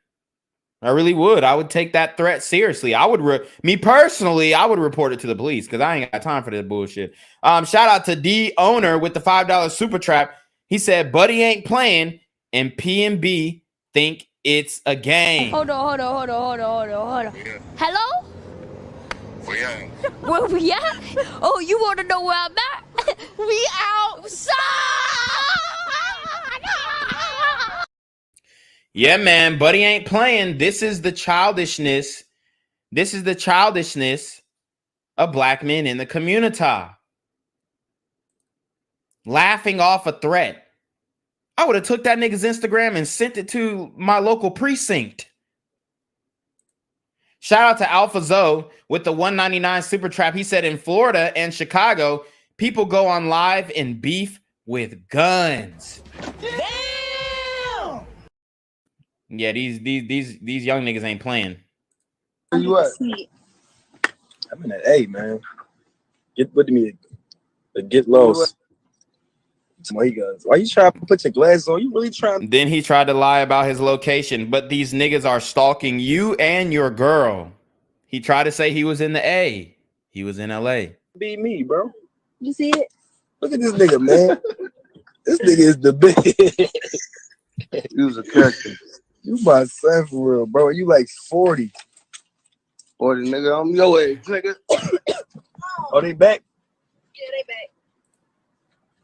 I really would. I would take that threat seriously. I would, me personally, I would report it to the police because I ain't got time for this bullshit. Shout out to D Owner with the $5 super trap. He said, Buddy ain't playing, and PnB think it's a game. Hold on. Yeah. Hello? Yeah. Where we at? Oh, you want to know where I'm at? We outside! Yeah, man, Buddy ain't playing. This is the childishness. This is the childishness of black men in the community. Laughing off a threat. I would have took that nigga's Instagram and sent it to my local precinct. Shout out to Alpha Zoe with the $1.99 super trap. He said in Florida and Chicago, people go on live and beef with guns. Damn! Yeah, these young niggas ain't playing. Where you at? I'm in that A, man. Get with me. Get lost. Why you trying to put your glasses on? You really trying? Then he tried to lie about his location, but these niggas are stalking you and your girl. He tried to say he was in the A. He was in LA. Be me, bro. You see it? Look at this nigga, man. This nigga is the big. He was a character. You my son for real, bro. You like 40. 40, nigga. I'm your age, nigga. Oh, they back? Yeah, they back.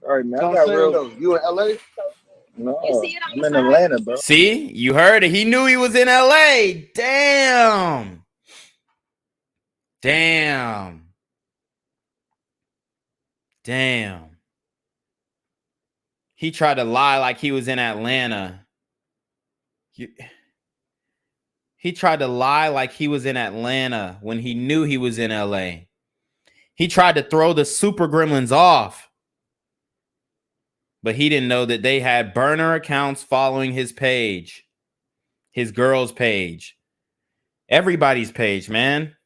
All right, man. I got real. Though. You in LA? No, You see it on I'm the in side? Atlanta, bro. See, you heard it. He knew he was in LA. Damn. He tried to lie like he was in Atlanta. He tried to lie like he was in Atlanta when he knew he was in LA. He tried to throw the super gremlins off, but he didn't know that they had burner accounts following his page, his girl's page, everybody's page, man.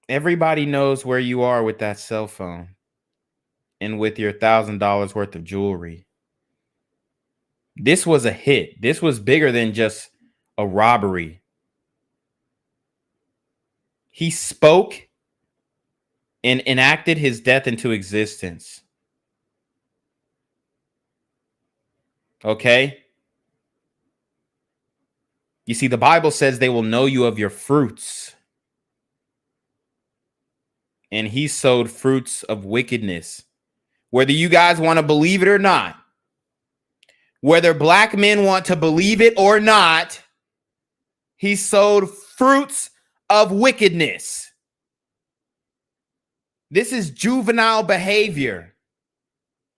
Everybody knows where you are with that cell phone and with your $1,000 worth of jewelry. This was a hit. This was bigger than just a robbery. He spoke and enacted his death into existence. Okay? You see, the Bible says they will know you of your fruits. And he sowed fruits of wickedness. Whether you guys want to believe it or not, whether black men want to believe it or not, he sowed fruits of wickedness. This is juvenile behavior.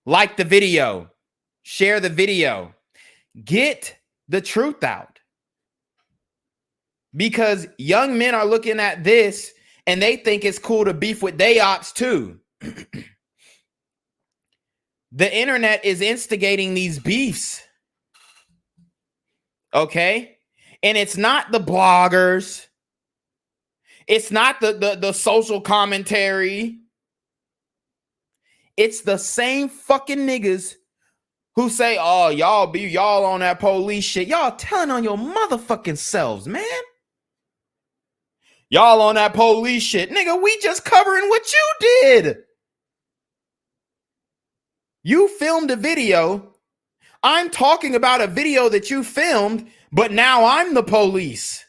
Like the video. Share the video. Get the truth out. Because young men are looking at this and they think it's cool to beef with they ops too. The internet is instigating these beefs. Okay? And it's not the bloggers. It's not the social commentary. It's the same fucking niggas who say, oh, y'all on that police shit. Y'all telling on your motherfucking selves, man. Y'all on that police shit. Nigga, we just covering what you did. You filmed a video. I'm talking about a video that you filmed, but now I'm the police.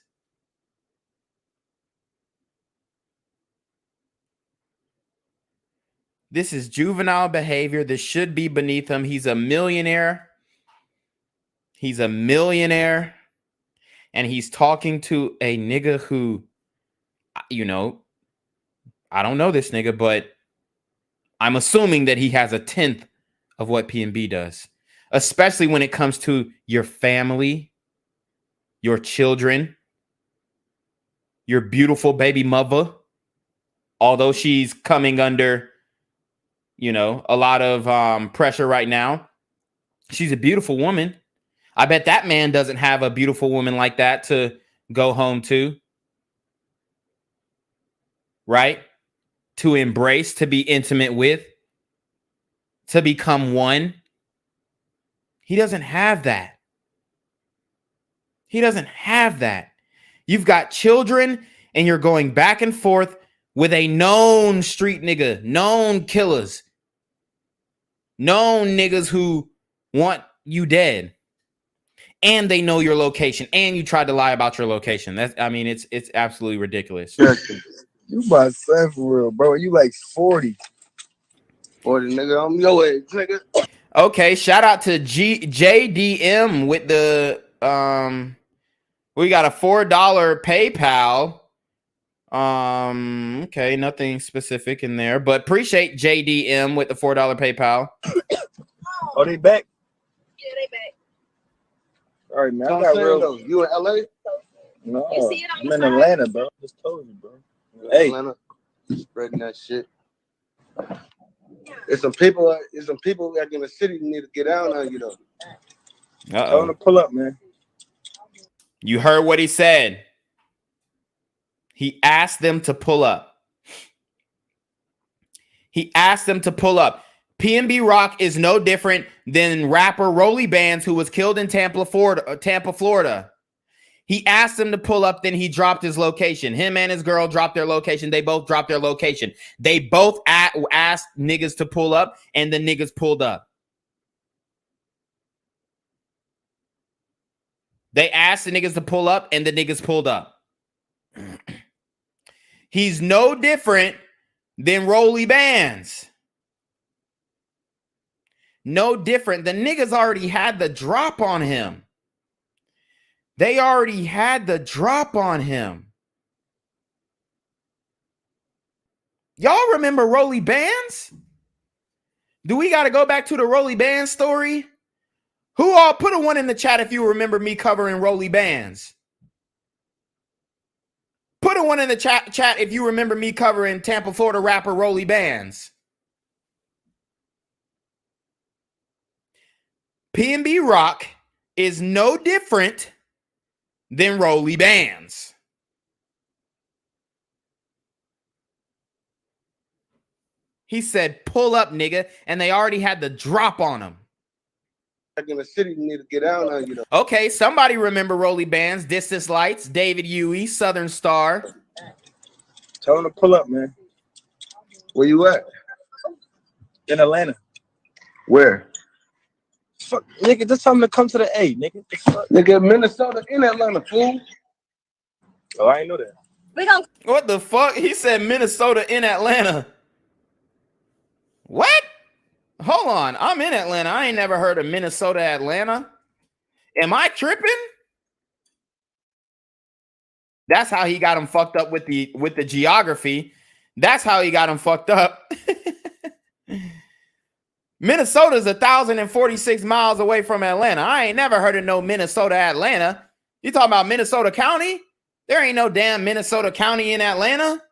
This is juvenile behavior. This should be beneath him. He's a millionaire. He's a millionaire. And he's talking to a nigga who, you know, I don't know this nigga, but I'm assuming that he has a tenth of what PnB does, especially when it comes to your family, your children, your beautiful baby mother, although she's coming under, you know, a lot of pressure right now. She's a beautiful woman. I bet that man doesn't have a beautiful woman like that to go home to, right? To embrace, to be intimate with, to become one. He doesn't have that. He doesn't have that. You've got children and you're going back and forth with a known street nigga, known killers, known niggas who want you dead. And they know your location, and you tried to lie about your location. That's, I mean, it's absolutely ridiculous. You my son for real, bro. You like 40. 40, nigga. I'm your age, nigga. Okay, shout out to JDM with the we got a $4 PayPal. Okay, nothing specific in there, but appreciate JDM with the $4 PayPal. Oh, they back? Yeah, they back. All right, man. I got real. You in LA? No, You see it on I'm your in side? Atlanta, bro. Just told you, bro. Hey, Atlanta, spreading that shit. There's some people like in the city who need to get down on you though. tell them to pull up, man. You heard what he said. He asked them to pull up. He asked them to pull up. PnB Rock is no different than rapper Rolly Bands, who was killed in Tampa, Florida. He asked them to pull up, then he dropped his location. Him and his girl dropped their location. They both dropped their location. They both asked niggas to pull up, and the niggas pulled up. They asked the niggas to pull up, and the niggas pulled up. He's no different than Rolly Bands. No different. The niggas already had the drop on him. They already had the drop on him. Y'all remember Rolly Bands? Do we got to go back to the Rolly Bands story? Who all put a one in the chat if you remember me covering Rolly Bands? Put a one in the chat if you remember me covering Tampa, Florida rapper Rolly Bands. PnB Rock is no different than Rolly Bands. He said, pull up, nigga, and they already had the drop on him. Like in the city, you need to get down on you though. Okay, somebody remember Rolly Bands, Distance Lights, David Huey, Southern Star. Tell them to pull up, man. Where you at? In Atlanta. Where? Fuck, nigga, just tell them to come to the A, nigga. Nigga, Minnesota in Atlanta, fool. Oh, I ain't know that. What the fuck? He said Minnesota in Atlanta. What? Hold on. I'm in Atlanta. I ain't never heard of Minnesota, Atlanta. Am I tripping? That's how he got him fucked up with the geography. That's how he got him fucked up. Minnesota's 1,046 miles away from Atlanta. I ain't never heard of no Minnesota, Atlanta. You talking about Minnesota County? There ain't no damn Minnesota County in Atlanta.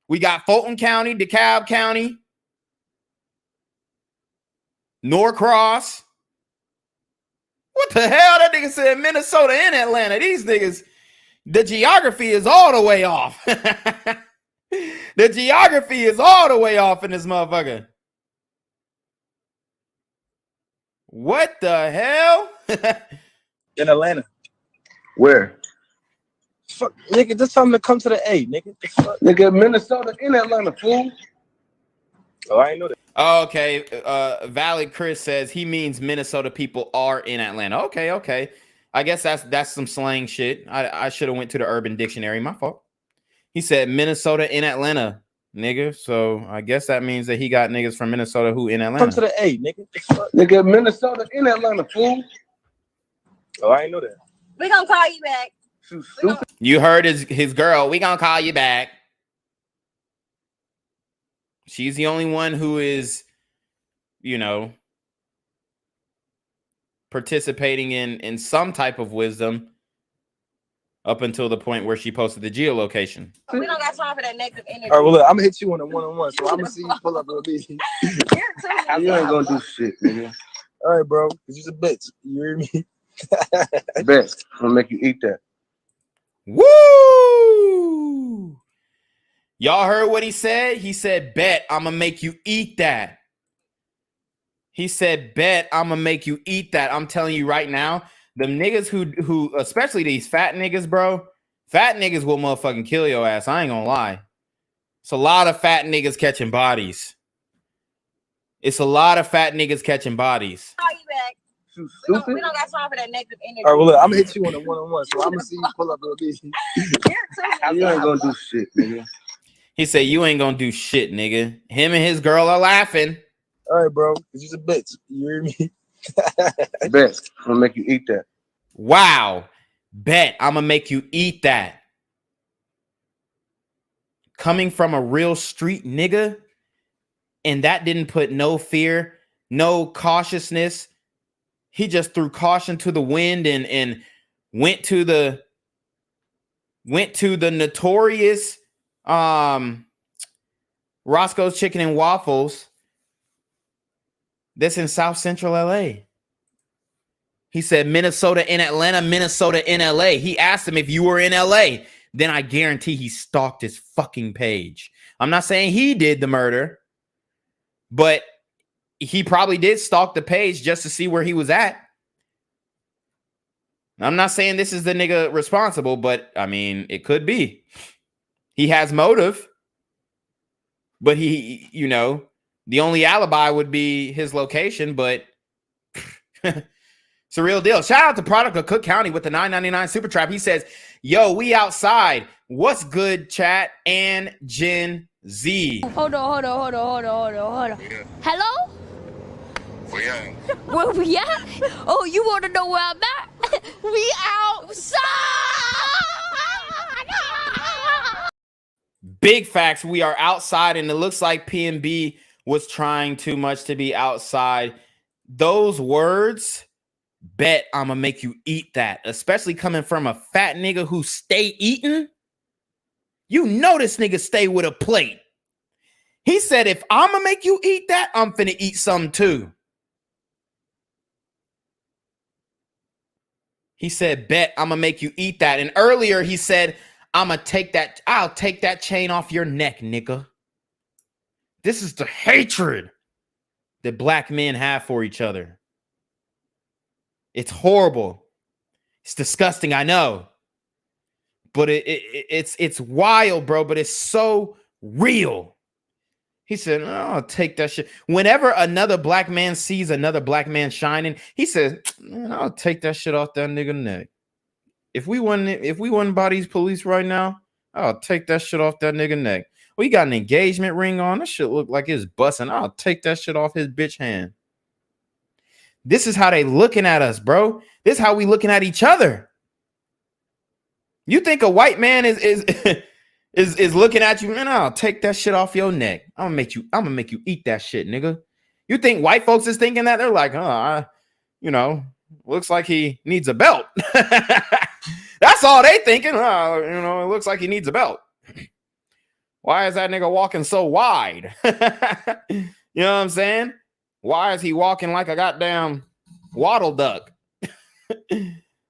We got Fulton County, DeKalb County, Norcross. What the hell? That nigga said Minnesota in Atlanta. These niggas, the geography is all the way off. The geography is all the way off in this motherfucker. What the hell? In Atlanta. Where? Fuck, nigga, just tell him to come to the A, nigga. The fuck? Nigga, Minnesota in Atlanta, fool. Oh, I ain't know that. Okay. Valid Chris says he means Minnesota people are in Atlanta. Okay. I guess that's some slang shit. I should have went to the Urban Dictionary. My fault. He said Minnesota in Atlanta, nigga. So I guess that means that he got niggas from Minnesota who in Atlanta. Come to the A, nigga. The fuck? Nigga, Minnesota in Atlanta, fool. Oh, I ain't know that. We gonna call you back. You heard his girl. We gonna call you back. She's the only one who is, you know, participating in some type of wisdom up until the point where she posted the geolocation. We don't got time for that negative energy. All right, well, look, I'm gonna hit you on a one-on-one, so I'm gonna see you pull up on me. You ain't gonna do shit, nigga. All right, bro, because you're a bitch. You hear me? Bet. I'm gonna make you eat that. Woo! Y'all heard what he said? He said, bet I'm gonna make you eat that. He said, bet I'm gonna make you eat that. I'm telling you right now, the niggas who especially these fat niggas, bro, fat niggas will motherfucking kill your ass. I ain't gonna lie. It's a lot of fat niggas catching bodies. It's a lot of fat niggas catching bodies. Call you back. We don't got time for that negative energy. All right, well, look, I'm gonna hit you on a one-on-one, so I'm gonna see you pull up on me. You ain't gonna do shit, nigga. He said, you ain't gonna do shit, nigga. Him and his girl are laughing. All right, bro, because you're a bitch. You hear me? Bet. I'm gonna make you eat that. Wow. Bet I'm gonna make you eat that. Coming from a real street nigga, and that didn't put no fear, no cautiousness. He just threw caution to the wind and went to the notorious Roscoe's Chicken and Waffles that's in South Central LA. He said Minnesota in Atlanta, Minnesota in LA. He asked him if you were in LA. Then I guarantee he stalked his fucking page. I'm not saying he did the murder, but he probably did stalk the page just to see where he was at. I'm not saying this is the nigga responsible, but I mean, it could be. He has motive, but he, you know, the only alibi would be his location, but it's a real deal. Shout out to Product of Cook County with the $9.99 Super Trap. He says, yo, we outside. What's good, chat? And Gen Z. Hold on. Hello? Where we at? Oh, you want to know where I'm at? We outside! Big facts. We are outside, and it looks like PnB was trying too much to be outside. Those words, bet I'm gonna make you eat that, especially coming from a fat nigga who stay eating. You know this nigga stay with a plate. He said, if I'm gonna make you eat that, I'm finna eat some too. He said, bet I'm gonna make you eat that. And earlier he said, I'll take that chain off your neck, nigga. This is the hatred that black men have for each other. It's horrible. It's disgusting, I know. But it's wild, bro, but it's so real. He said, oh, I'll take that shit. Whenever another black man sees another black man shining, he says, man, I'll take that shit off that nigga neck. If we wouldn't buy these police right now, I'll take that shit off that nigga neck. Well, he got an engagement ring on. That shit look like it's busting. I'll take that shit off his bitch hand. This is how they looking at us, bro. This is how we looking at each other. You think a white man is looking at you, man? I'll take that shit off your neck. I'm gonna make you eat that shit, nigga. You think white folks is thinking that? They're like, looks like he needs a belt. That's all they thinking. It looks like he needs a belt. Why is that nigga walking so wide? You know what I'm saying? Why is he walking like a goddamn waddle duck?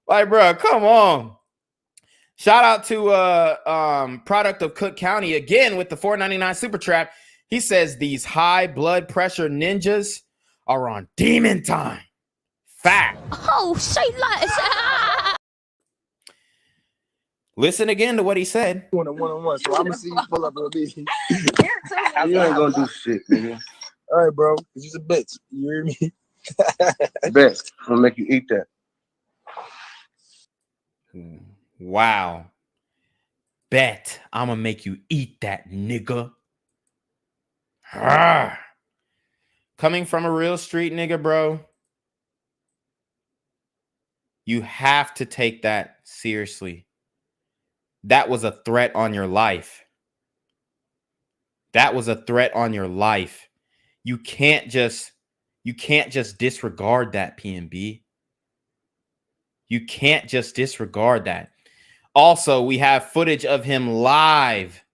Like, bro, come on. Shout out to Product of Cook County again with the $4.99 Super Trap. He says these high blood pressure ninjas are on demon time. Fact. Oh, say less. Listen again to what he said. One-on-one, so I'm gonna see you pull up on me. You ain't gonna do shit, nigga. All right, bro. Cause you's a bitch. You hear me? Bet. I'm gonna make you eat that. Wow. Bet I'm gonna make you eat that, nigga. Arrgh. Coming from a real street nigga, bro, you have to take that seriously. That was a threat on your life. That was a threat on your life. You can't just disregard that, PnB. You can't just disregard that. Also, we have footage of him live.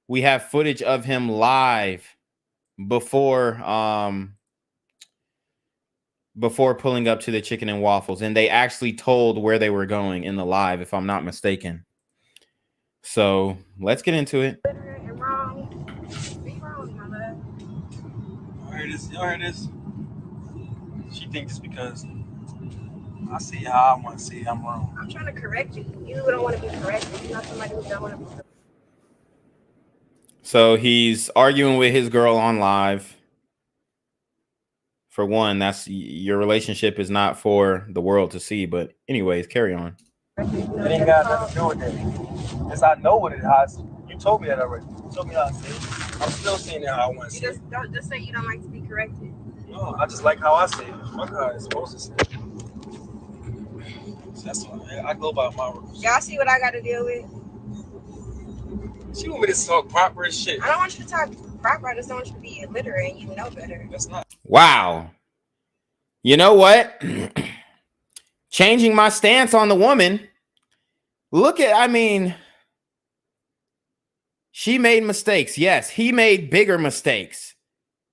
We have footage of him live before pulling up to the Chicken and Waffles, and they actually told where they were going in the live, if I'm not mistaken. So let's get into it. Y'all heard this? She thinks because I see how I want to see I'm wrong. I'm trying to correct you. You don't want to be corrected. You're not somebody who don't want to be corrected. So he's arguing with his girl on live. For one, that's your relationship is not for the world to see. But anyways, carry on. It ain't got nothing to do with that. Because I know what it has. You told me that already. You told me how I see it. I'm still seeing it how I want to see it. Just say you don't like to be corrected. No, I just like how I see it. Fuck how it's supposed to see it. So that's why I go by my rules. Y'all see what I got to deal with? She want me to talk proper as shit. I don't want you to talk proper. I just don't want you to be illiterate and you know better. That's not. Wow. You know what? Changing my stance on the woman. Look at, I mean, she made mistakes. Yes, he made bigger mistakes.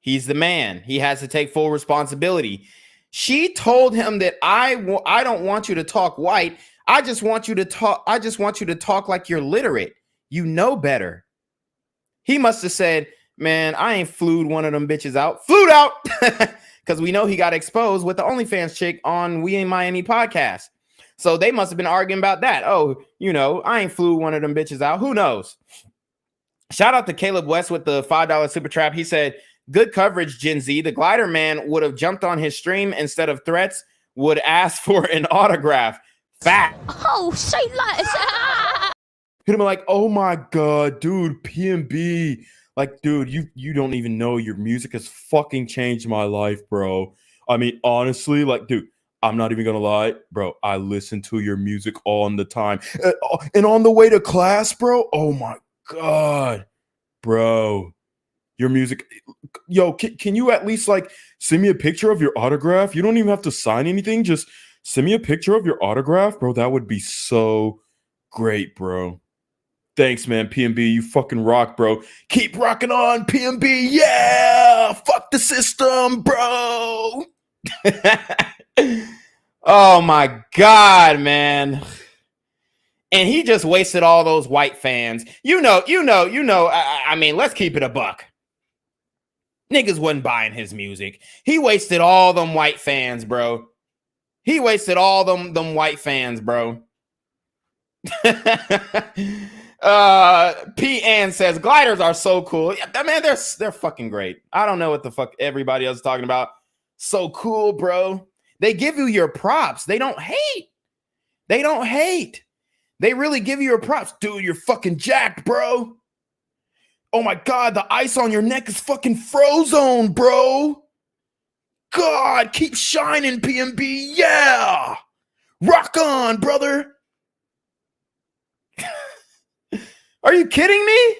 He's the man. He has to take full responsibility. She told him that I don't want you to talk white. I just want you to talk like you're literate. You know better. He must have said, man, I ain't flued one of them bitches out. Flued out. Because we know he got exposed with the OnlyFans chick on We Ain't Miami podcast. So they must have been arguing about that. Oh, you know, I ain't flew one of them bitches out. Who knows? Shout out to Caleb West with the $5 super trap. He said, good coverage, Gen Z. The glider man would have jumped on his stream instead of threats, would ask for an autograph. Fact. Oh, say less. Hit him like, oh my God, dude, PnB. Like, dude, you don't even know your music has fucking changed my life, bro. I mean, honestly, like, dude, I'm not even gonna lie, bro. I listen to your music all the time. And on the way to class, bro, oh my God, bro. Your music, yo, can you at least like send me a picture of your autograph? You don't even have to sign anything. Just send me a picture of your autograph, bro. That would be so great, bro. Thanks, man. PnB, you fucking rock, bro. Keep rocking on, PnB. Yeah, fuck the system, bro. Oh my God, man. And he just wasted all those white fans. You know. I mean, let's keep it a buck. Niggas wasn't buying his music. He wasted all them white fans, bro. He wasted all them white fans, bro. PN says gliders are so cool. Yeah, man, they're fucking great. I don't know what the fuck everybody else is talking about. So cool, bro. They give you your props. They don't hate. They don't hate. They really give you your props. Dude, you're fucking jacked, bro. Oh my God, the ice on your neck is fucking frozen, bro. God, keep shining, PnB. Yeah. Rock on, brother. Are you kidding me?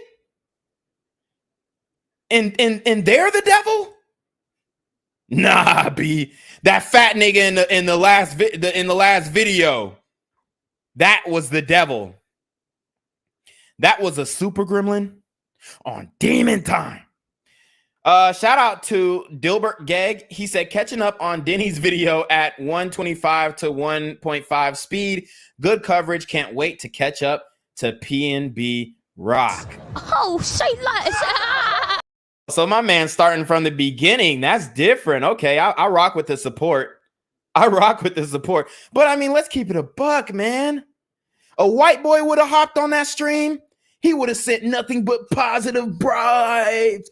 And they're the devil? Nah, B. That fat nigga in the last video. That was the devil. That was a super gremlin on demon time. Shout out to Dilbert Gegg. He said catching up on Denny's video at 125 to 1.5 speed. Good coverage. Can't wait to catch up to PnB rock. Oh, say less. So my man starting from the beginning. That's different. Okay, I rock with the support. I rock with the support. But I mean, let's keep it a buck, man. A white boy would have hopped on that stream. He would have sent nothing but positive vibes,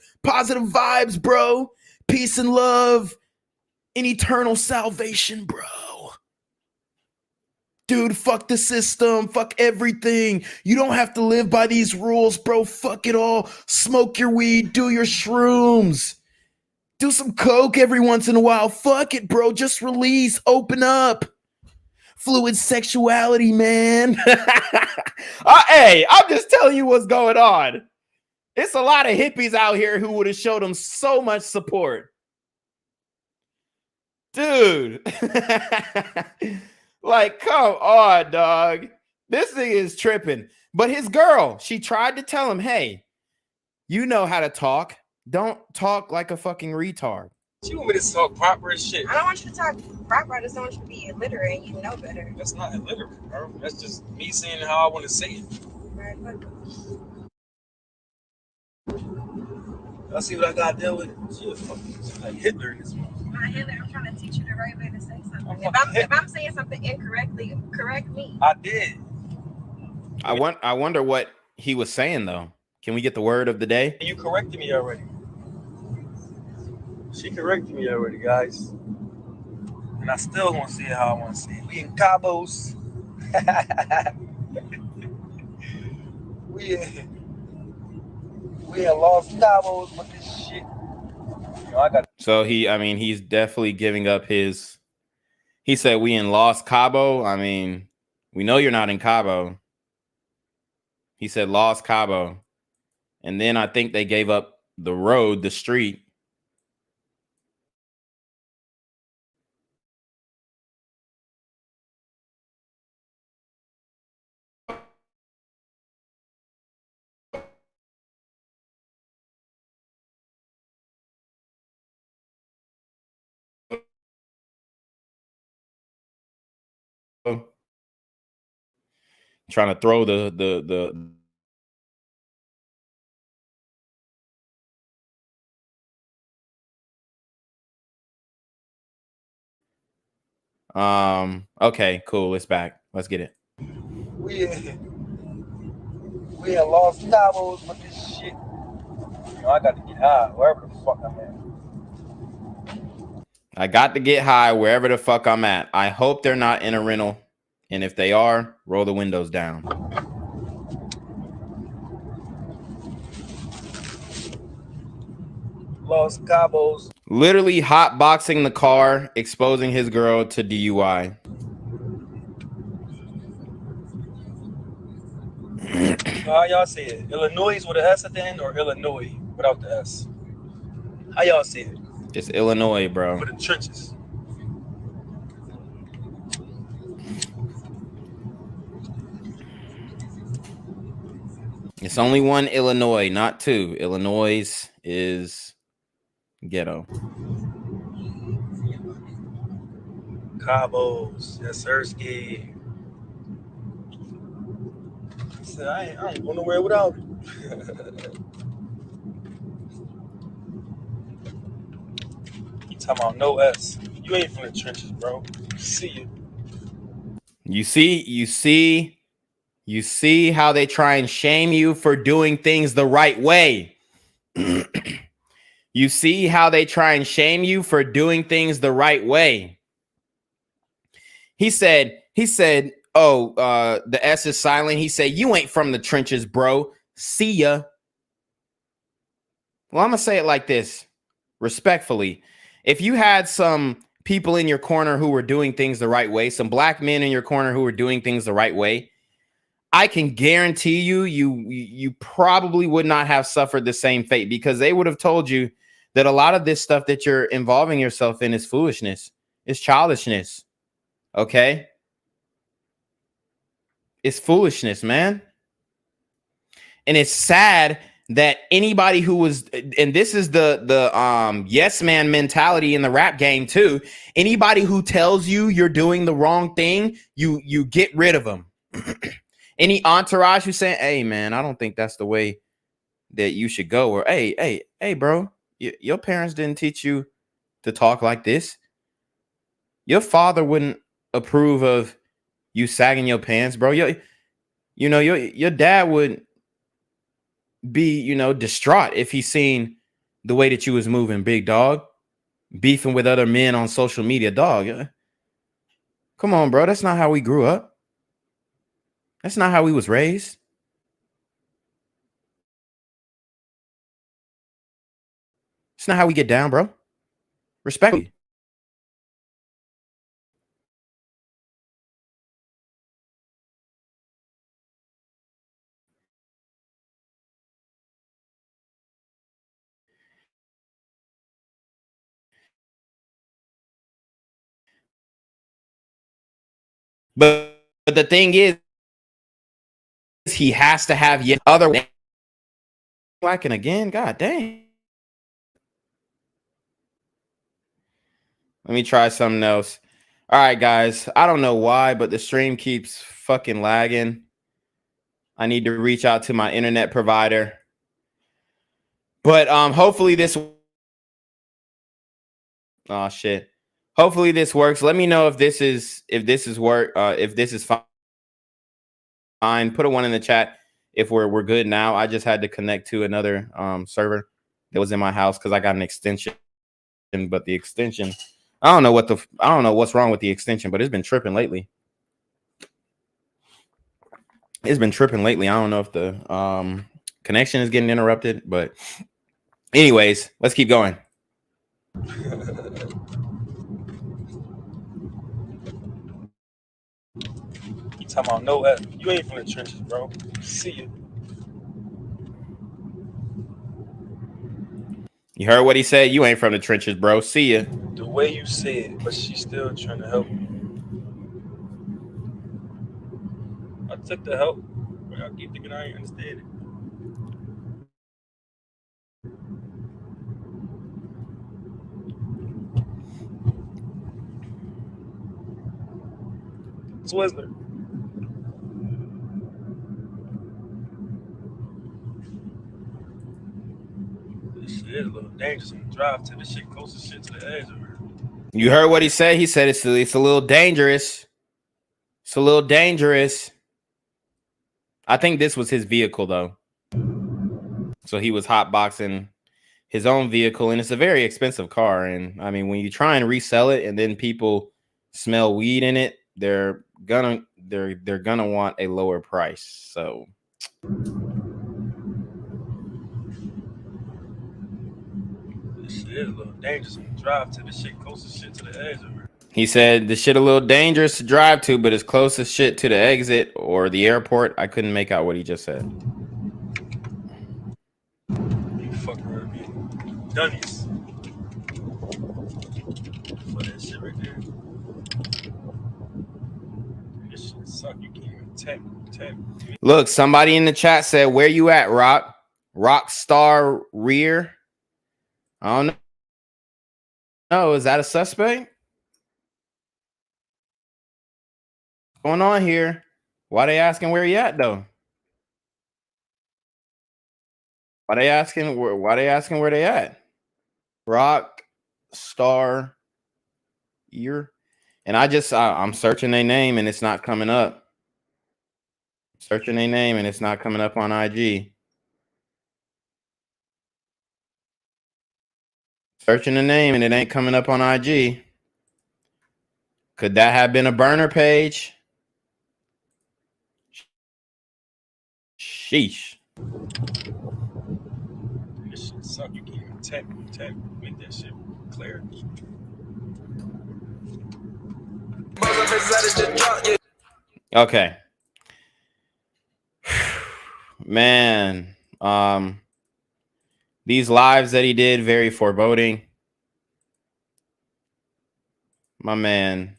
bro. Peace and love and eternal salvation, bro. Dude, fuck the system. Fuck everything. You don't have to live by these rules, bro. Fuck it all. Smoke your weed. Do your shrooms. Do some coke every once in a while. Fuck it, bro. Just release. Open up. Fluid sexuality, man. Hey, I'm just telling you what's going on. It's a lot of hippies out here who would have showed them so much support. Dude. Like, come on, dog. This thing is tripping. But his girl, she tried to tell him, hey, you know how to talk. Don't talk like a fucking retard. You want me to talk proper as shit? I don't want you to talk proper. I just don't want you to be illiterate. You know better. That's not illiterate, bro. That's just me saying how I want to say it. Right, I see what I got to deal with. She like Hitler in this one. I'm not Hitler. I'm trying to teach you the right way to say something. If I'm saying something incorrectly, correct me. I did. I wonder what he was saying, though. Can we get the word of the day? You corrected me already. She corrected me already, guys. And I still want to see it how I want to see it. We in Cabos. we in Los Cabos with this shit. You know, So he's definitely giving up his. He said we in Los Cabo. I mean, we know you're not in Cabo. He said Los Cabo. And then I think they gave up the road, the street. Trying to throw the okay, cool. It's back. Let's get it. We in Los Cabos with this shit. You know, I got to get high wherever the fuck I'm at. I got to get high wherever the fuck I'm at. I hope they're not in a rental. And if they are, roll the windows down. Los Cabos. Literally hotboxing the car, exposing his girl to DUI. How y'all say it? Illinois with an S at the end or Illinois without the S? How y'all say it? It's Illinois, bro. For the trenches. It's only one Illinois, not two. Illinois is ghetto. Cabos. Yes, Sirski. I said, I ain't going nowhere without it. You talking about no S. You ain't from the trenches, bro. See you. You see how they try and shame you for doing things the right way. You see how they try and shame you for doing things the right way. He said, oh, the S is silent. He said, you ain't from the trenches, bro. See ya. Well, I'm going to say it like this, respectfully. If you had some people in your corner who were doing things the right way, some black men in your corner who were doing things the right way, I can guarantee you probably would not have suffered the same fate, because they would have told you that a lot of this stuff that you're involving yourself in is foolishness. It's childishness. Okay? It's foolishness, man. And it's sad that anybody who was, and this is the yes man mentality in the rap game too. Anybody who tells you you're doing the wrong thing, you get rid of them. Any entourage who's saying, hey man, I don't think that's the way that you should go. Or hey bro, your parents didn't teach you to talk like this. Your father wouldn't approve of you sagging your pants, bro. Your dad would be, distraught if he seen the way that you was moving, big dog, beefing with other men on social media, dog. Come on, bro. That's not how we grew up. That's not how we was raised. It's not how we get down, bro. Respect me. But the thing is, he has to have yet other whacking again. God dang. Let me try something else. All right, guys. I don't know why, but the stream keeps fucking lagging. I need to reach out to my internet provider. But hopefully this. Oh shit. Hopefully this works. Let me know if this is fine. Put a 1 in the chat if we're good now. I just had to connect to another server that was in my house because I got an extension, but the extension, I don't know what's wrong with the extension, but it's been tripping lately. I don't know if the connection is getting interrupted, but anyways, let's keep going. You talking about no F? You ain't from the trenches, bro. See you. You heard what he said? You ain't from the trenches, bro. See ya. The way you said it, but she's still trying to help. I took the help, but I keep thinking I ain't understand it. Twizzler. This shit is a little dangerous on the drive to the shit closest shit to the edge of her. You heard what he said? He said it's a little dangerous. It's a little dangerous. I think this was his vehicle, though. So he was hotboxing his own vehicle, and it's a very expensive car. And I mean, when you try and resell it, and then people smell weed in it, they're gonna want a lower price. So This shit is a little dangerous on the drive to the shit closest shit to the edge of her. he said the shit a little dangerous to drive to, but it's closest shit to the exit or the airport. I couldn't make out what he just said. You fucking heard me. Dunnies. For that shit right there. This shit suck. You can't even tap. Look, somebody in the chat said, "Where you at, Rock? Rockstar Rear?" I don't know. Oh, is that a suspect? What's going on here? Why they asking where he at though? Why they asking where they at? Rockstar Ear. And I'm searching their name and it's not coming up. Searching their name and it's not coming up on IG. Searching the name and it ain't coming up on IG. Could that have been a burner page? Sheesh. This shit suck. You can't even tap. Make that shit clear. Okay. Man, these lives that he did, very foreboding. My man.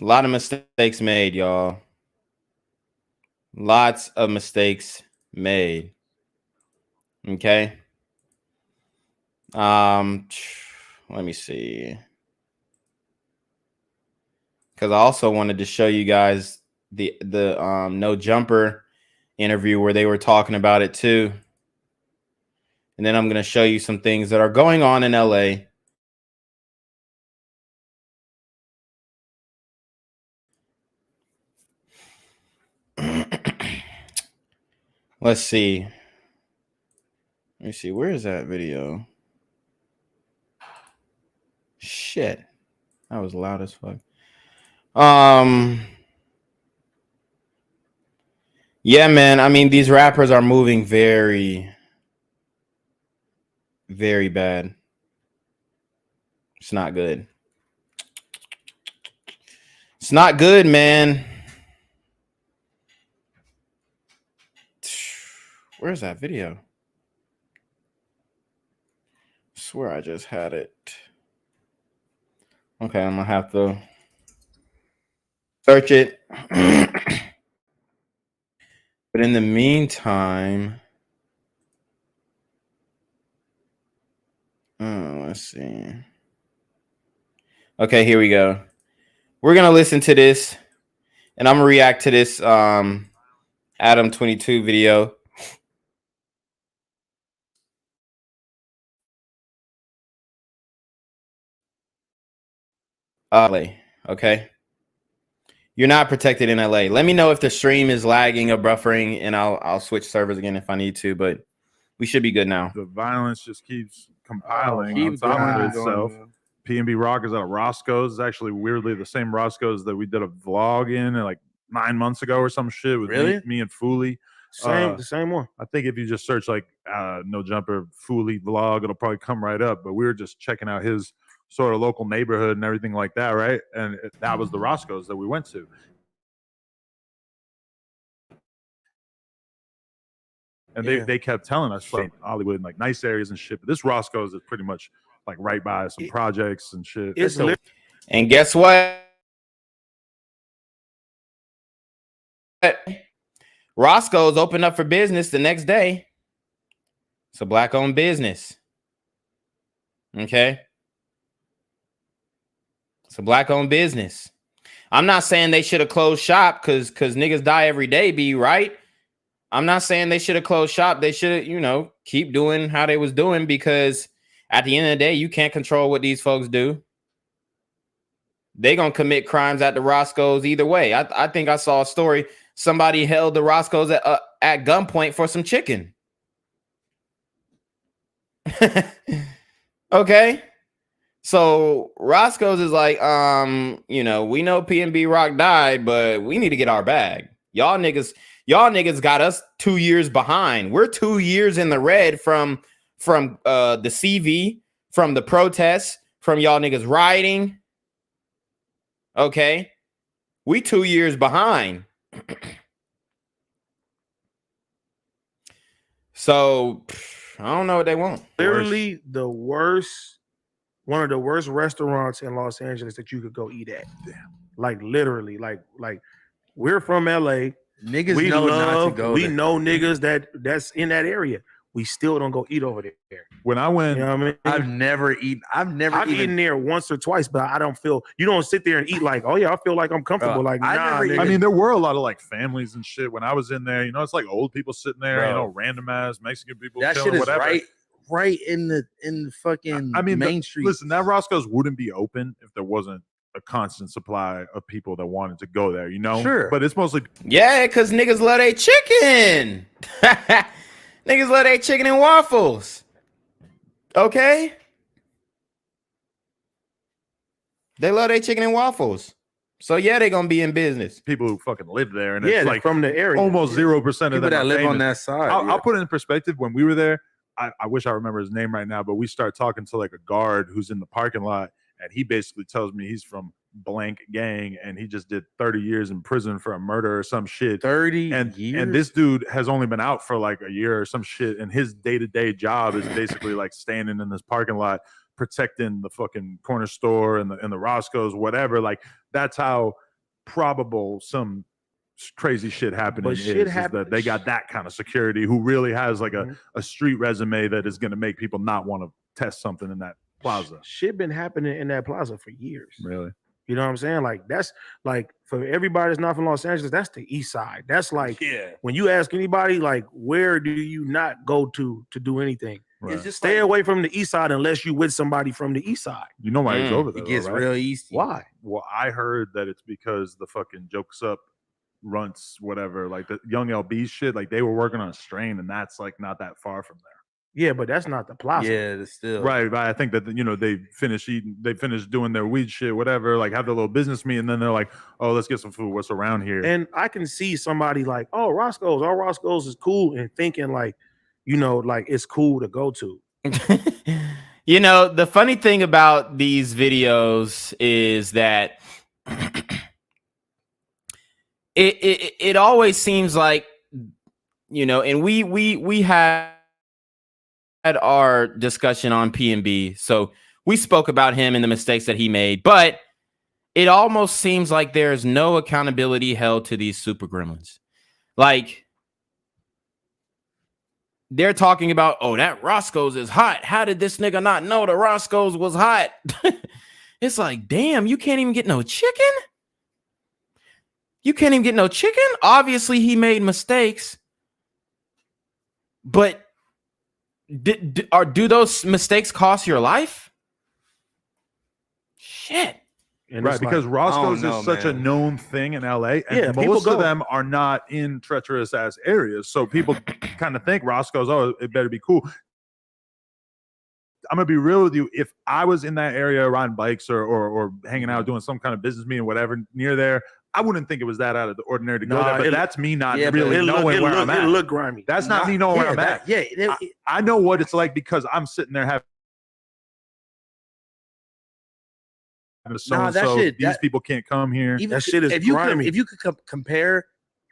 A lot of mistakes made, y'all. Lots of mistakes made. Okay. Let me see. Because I also wanted to show you guys the No Jumper interview where they were talking about it too. And then I'm going to show you some things that are going on in LA Let's see. Let me see. Where is that video? Shit. That was loud as fuck. Yeah, man. I mean, these rappers are moving very, very bad. It's not good. It's not good, man. Where's that video? I swear I just had it. Okay, I'm gonna have to search it. But in the meantime, let's see. Okay, here we go. We're gonna listen to this, and I'm gonna react to this Adam 22 video. LA, okay. You're not protected in LA. Let me know if the stream is lagging or buffering, and I'll switch servers again if I need to, but we should be good now. The violence just keeps compiling on top of itself. PnB Rock is out of Roscoe's. It's actually weirdly the same Roscoe's that we did a vlog in like 9 months ago or some shit with me and Foolie. The same one. I think if you just search like No Jumper Foolie vlog, it'll probably come right up. But we were just checking out his sort of local neighborhood and everything like that, right? And that was the Roscoe's that we went to. And they kept telling us from Hollywood, like nice areas and shit. But this Roscoe's is pretty much like right by some projects and shit. And guess what? Roscoe's opened up for business the next day. It's a black-owned business. Okay? It's a black-owned business. I'm not saying they should have closed shop because niggas die every day, B, right? I'm not saying they should have closed shop. They should, keep doing how they was doing because at the end of the day, you can't control what these folks do. They gonna commit crimes at the Roscoe's either way. I think I saw a story. Somebody held the Roscoe's at gunpoint for some chicken. Okay. So Roscoe's is like, we know PnB Rock died, but we need to get our bag. Y'all niggas got us 2 years behind. We're 2 years in the red from the CV, from the protests, from y'all niggas rioting. Okay. We 2 years behind. So I don't know what they want. Literally the worst, one of the worst restaurants in Los Angeles that you could go eat at. Damn. Like literally, like we're from LA. Niggas we know not to go. We know niggas that's in that area. We still don't go eat over there. When I went, you know what I mean? I've never eaten there once or twice, but I don't feel. You don't sit there and eat like, oh yeah, I feel like I'm comfortable. I mean, there were a lot of like families and shit when I was in there. It's like old people sitting there, random ass Mexican people. That chilling, shit is whatever. right in the fucking main street. Listen, that Roscoe's wouldn't be open if there wasn't a constant supply of people that wanted to go there. Sure, but it's mostly because niggas love their chicken. Niggas love their chicken and waffles. Okay? They love their chicken and waffles. So yeah, they're gonna be in business. People who fucking live there, and it's like from the area. Almost 0% of people them that live famous. on that side. I'll put it in perspective. When we were there, I wish I remember his name right now, but we start talking to like a guard who's in the parking lot, and he basically tells me he's from blank gang and he just did 30 years in prison for a murder or some shit. 30 years? And this dude has only been out for like a year or some shit, and his day-to-day job is basically like standing in this parking lot protecting the fucking corner store and the Roscoe's, whatever. Like that's how probable some crazy shit happening is that they got that kind of security who really has like a street resume that is going to make people not want to test something in that plaza. Shit been happening in that plaza for years. Really? You know what I'm saying? Like that's like for everybody that's not from Los Angeles, that's the east side. That's like when you ask anybody, like, where do you not go to do anything? Right. Just stay away from the east side unless you with somebody from the east side. You know why he's over there? It gets though, right? real easy. Why? Well, I heard that it's because the fucking Jokes Up Runts, whatever, like the Young LB shit, like they were working on a strain, and that's like not that far from there. Yeah, but that's not the plaza. Yeah, it's still Right, but I think that they finished doing their weed shit, whatever, like have their little business meeting, and then they're like, oh, let's get some food. What's around here? And I can see somebody like, oh, Roscoe's is cool, and thinking like, like it's cool to go to. The funny thing about these videos is that it always seems like, and we had our discussion on PnB, so we spoke about him and the mistakes that he made, but it almost seems like there's no accountability held to these super gremlins. Like, they're talking about, oh, that Roscoe's is hot. How did this nigga not know the Roscoe's was hot? It's like, damn, you can't even get no chicken? You can't even get no chicken? Obviously, he made mistakes, but do those mistakes cost your life? Shit. And right, because Roscoe's is such a known thing in LA, and most of them are not in treacherous ass areas. So people kind of think Roscoe's, oh, it better be cool. I'm gonna be real with you. If I was in that area riding bikes or hanging out doing some kind of business meeting, whatever, near there, I wouldn't think it was that out of the ordinary to go there. But that's me not really knowing where I'm at. It look grimy. That's not me knowing where I'm at. Yeah, I know what it's like because I'm sitting there having. These people can't come here. Even that shit is grimy. If you could compare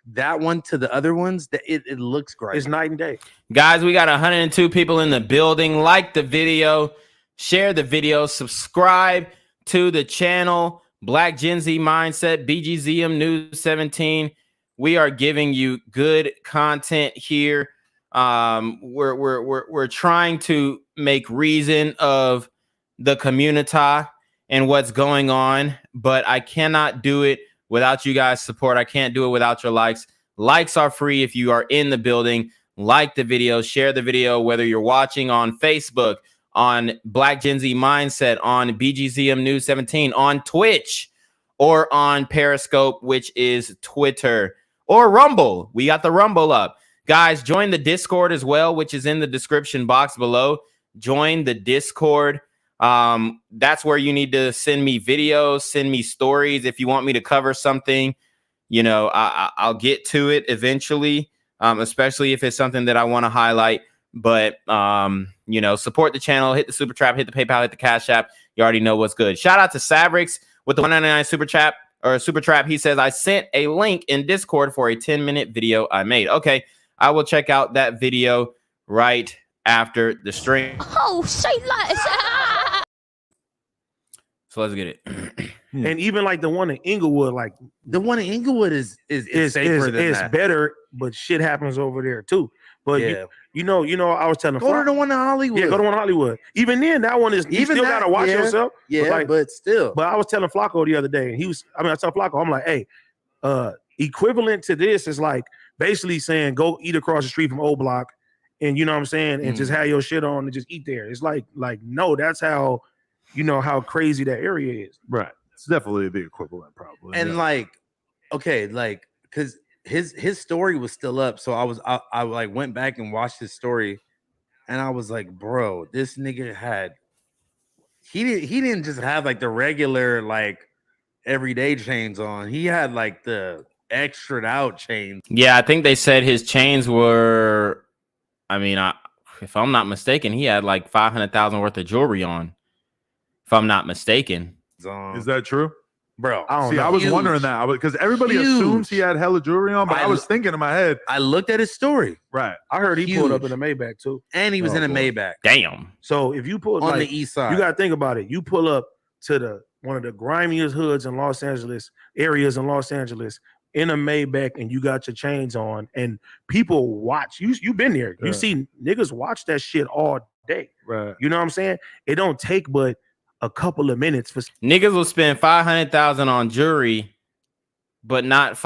that one to the other ones, it looks grimy. It's night and day. Guys, we got 102 people in the building. Like the video, share the video, subscribe to the channel. Black Gen Z Mindset, BGZM News 17. We are giving you good content here. We're trying to make reason of the community and what's going on, but I cannot do it without you guys' support. I can't do it without your likes. Likes are free if you are in the building. Like the video, share the video, whether you're watching on Facebook, on Black Gen Z Mindset, on BGZM News 17, on Twitch, or on Periscope, which is Twitter, or Rumble. We got the Rumble up. Guys, join the Discord as well, which is in the description box below. Join the Discord. That's where you need to send me videos, send me stories. If you want me to cover something, I'll get to it eventually, especially if it's something that I want to highlight. But, support the channel, hit the super trap, hit the PayPal, hit the Cash App. You already know what's good. Shout out to Savrix with the 199 super trap. He says, I sent a link in Discord for a 10-minute video I made. Okay, I will check out that video right after the stream. Oh, say less. So let's get it. And even like the one in Inglewood, like the one in Inglewood is safer than it's that. better, but shit happens over there too. But yeah. I was telling go to the one in Hollywood. Yeah, go to one in Hollywood. Even then, that one is you still gotta watch yourself. Yeah, but still. But I was telling Flacco the other day, and I tell Flacco, I'm like, hey, equivalent to this is like basically saying go eat across the street from O Block, and you know what I'm saying, and just have your shit on and just eat there. It's like no, that's how how crazy that area is. Right. It's definitely the equivalent, probably. And because his story was still up, so I went back and watched his story, and I was like, bro, this nigga he didn't just have like the regular everyday chains on. He had like the extra out chains. Yeah, I think they said his chains were, if I'm not mistaken, he had like $500,000 worth of jewelry on. If I'm not mistaken. Is that true? Bro, I was wondering that because everybody assumes he had hella jewelry on, but I was thinking in my head. I looked at his story. Right. I heard he pulled up in a Maybach too. And he was in a Maybach. Damn. So if you pull on the east side, you gotta think about it. You pull up to one of the grimiest hoods in Los Angeles, areas in Los Angeles, in a Maybach, and you got your chains on, and people watch. You've been there. Yeah. You see niggas watch that shit all day. Right. You know what I'm saying? It don't take but a couple of minutes for niggas will spend $500,000 on jewelry, but not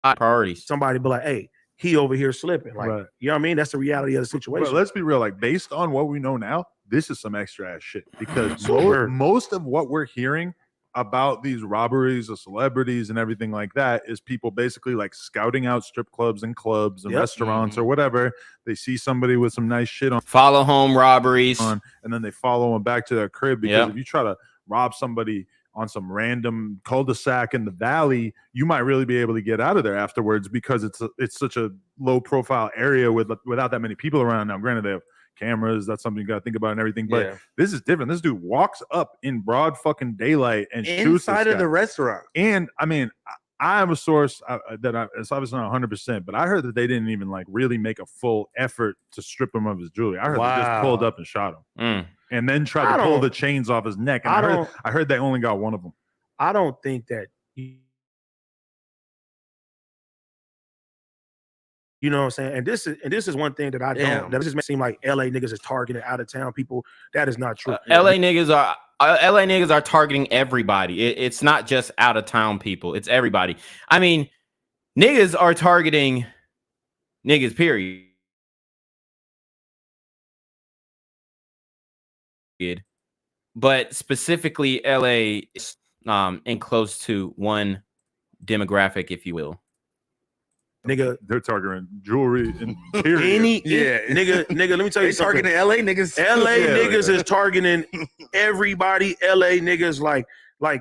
priorities. Somebody be like, hey, he over here slipping. Like, right. You know what I mean? That's the reality of the situation. Bro, let's be real. Like, based on what we know now, this is some extra ass shit because most of what we're hearing about these robberies of celebrities and everything like that is people basically like scouting out strip clubs and clubs and restaurants or whatever. They see somebody with some nice shit on, follow home robberies, and then they follow them back to their crib, because if you try to rob somebody on some random cul-de-sac in the valley, you might really be able to get out of there afterwards, because it's such a low profile area without that many people around. Now, granted, they have cameras, that's something you got to think about and everything, but this is different. This dude walks up in broad fucking daylight and shoots inside of the restaurant. And I mean, I have a source it's obviously not 100%, but I heard that they didn't even like really make a full effort to strip him of his jewelry. I heard they just pulled up and shot him and then tried to pull the chains off his neck. And I heard they only got one of them. I don't think that. You know what I'm saying? And this is one thing that I don't. That just makes it seem like LA niggas is targeting out of town people. That is not true. LA niggas are targeting everybody. It's not just out of town people. It's everybody. I mean, niggas are targeting niggas, period. But specifically LA is and close to one demographic, if you will. Nigga, they're targeting jewelry and period. Nigga, let me tell you something. Targeting LA niggas. LA niggas is targeting everybody. LA niggas like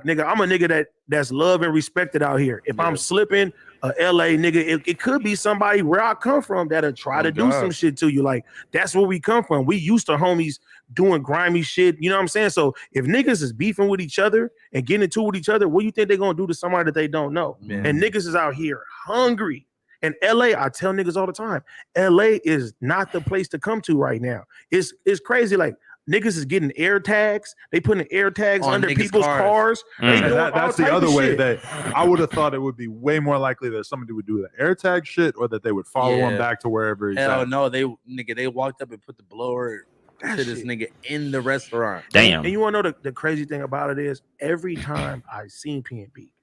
nigga, I'm a nigga that's loved and respected out here. If I'm slipping, a LA nigga, it could be somebody where I come from that'll try to do some shit to you. Like, that's where we come from. We used to homies doing grimy shit. You know what I'm saying? So if niggas is beefing with each other and getting into with each other, what do you think they're gonna do to somebody that they don't know? And niggas is out here hungry. And LA, I tell niggas all the time, LA is not the place to come to right now. It's crazy. Like, niggas is getting air tags. They putting air tags under people's cars. That's the other way that I would have thought it would be way more likely that somebody would do the air tag shit, or that they would follow him back to wherever he's at. No, they walked up and put the blower to this nigga in the restaurant. Damn. And you want to know the crazy thing about it is, every time I seen PnB,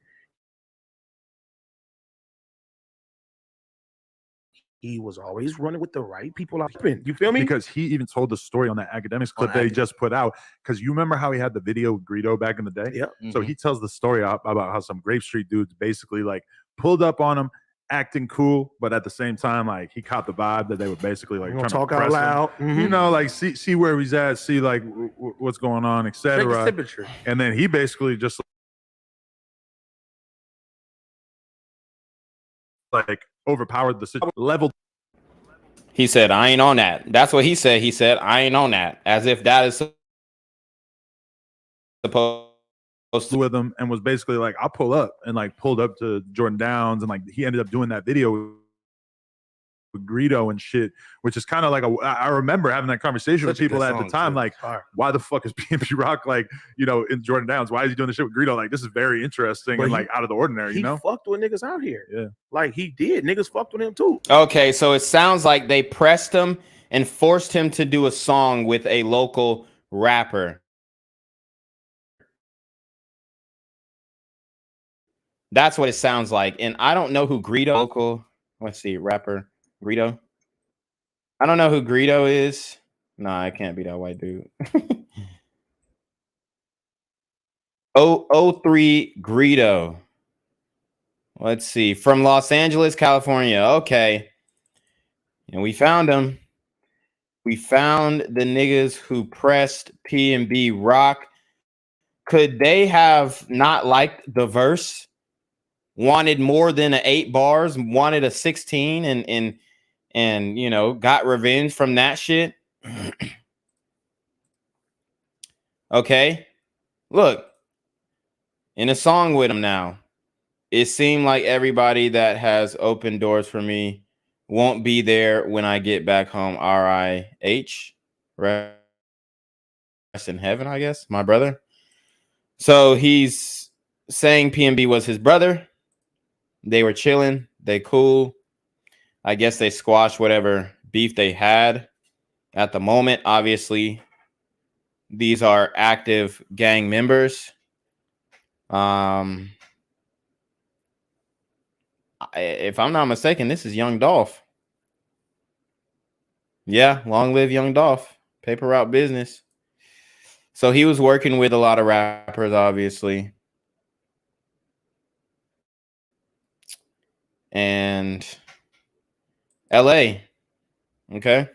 he was always running with the right people out here. You feel me? Because he even told the story on that academics clip that he just put out. Because you remember how he had the video with Greedo back in the day? Yeah. So he tells the story about how some Grape Street dudes basically like pulled up on him, acting cool, but at the same time, like, he caught the vibe that they were basically like trying talk to out press loud. him. You know, like see where he's at, see like what's going on, etc. And then he basically just like overpowered the level. He said, I ain't on that. That's what he said. He said, I ain't on that. As if that is supposed to with him, and was basically like, I'll pull up, and like pulled up to Jordan Downs, and like he ended up doing that video with Greedo and shit, which is kind of like I remember having that conversation with people at the time, like, why the fuck is PnB Rock like, you know, in Jordan Downs? Why is he doing this shit with Greedo? Like, this is very interesting and like out of the ordinary, you know? He fucked with niggas out here. Yeah. Like, he did. Niggas fucked with him too. Okay, so it sounds like they pressed him and forced him to do a song with a local rapper. That's what it sounds like. And I don't know who Greedo, local, let's see, rapper Greedo. I don't know who Greedo is. Nah, it can't be that white dude. 003 Greedo. Let's see. From Los Angeles, California. Okay. And we found him. We found the niggas who pressed PnB Rock. Could they have not liked the verse? Wanted more than 8 bars, wanted a 16, and you know, got revenge from that shit. Okay, look, in a song with him now, it seemed like everybody that has opened doors for me won't be there when I get back home. R.I.H. Rest in heaven, I guess, my brother. So he's saying PnB was his brother. They were chilling. They cool. I guess they squashed whatever beef they had at the moment. Obviously, these are active gang members. If I'm not mistaken, this is Young Dolph. Yeah, long live Young Dolph. Paper route business. So he was working with a lot of rappers, obviously. and LA. Okay.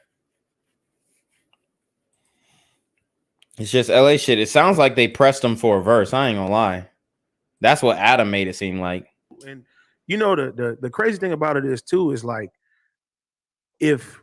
It's just LA shit. It sounds like they pressed him for a verse. I ain't gonna lie. That's what Adam made it seem like. And you know, the crazy thing about it is too, is like, if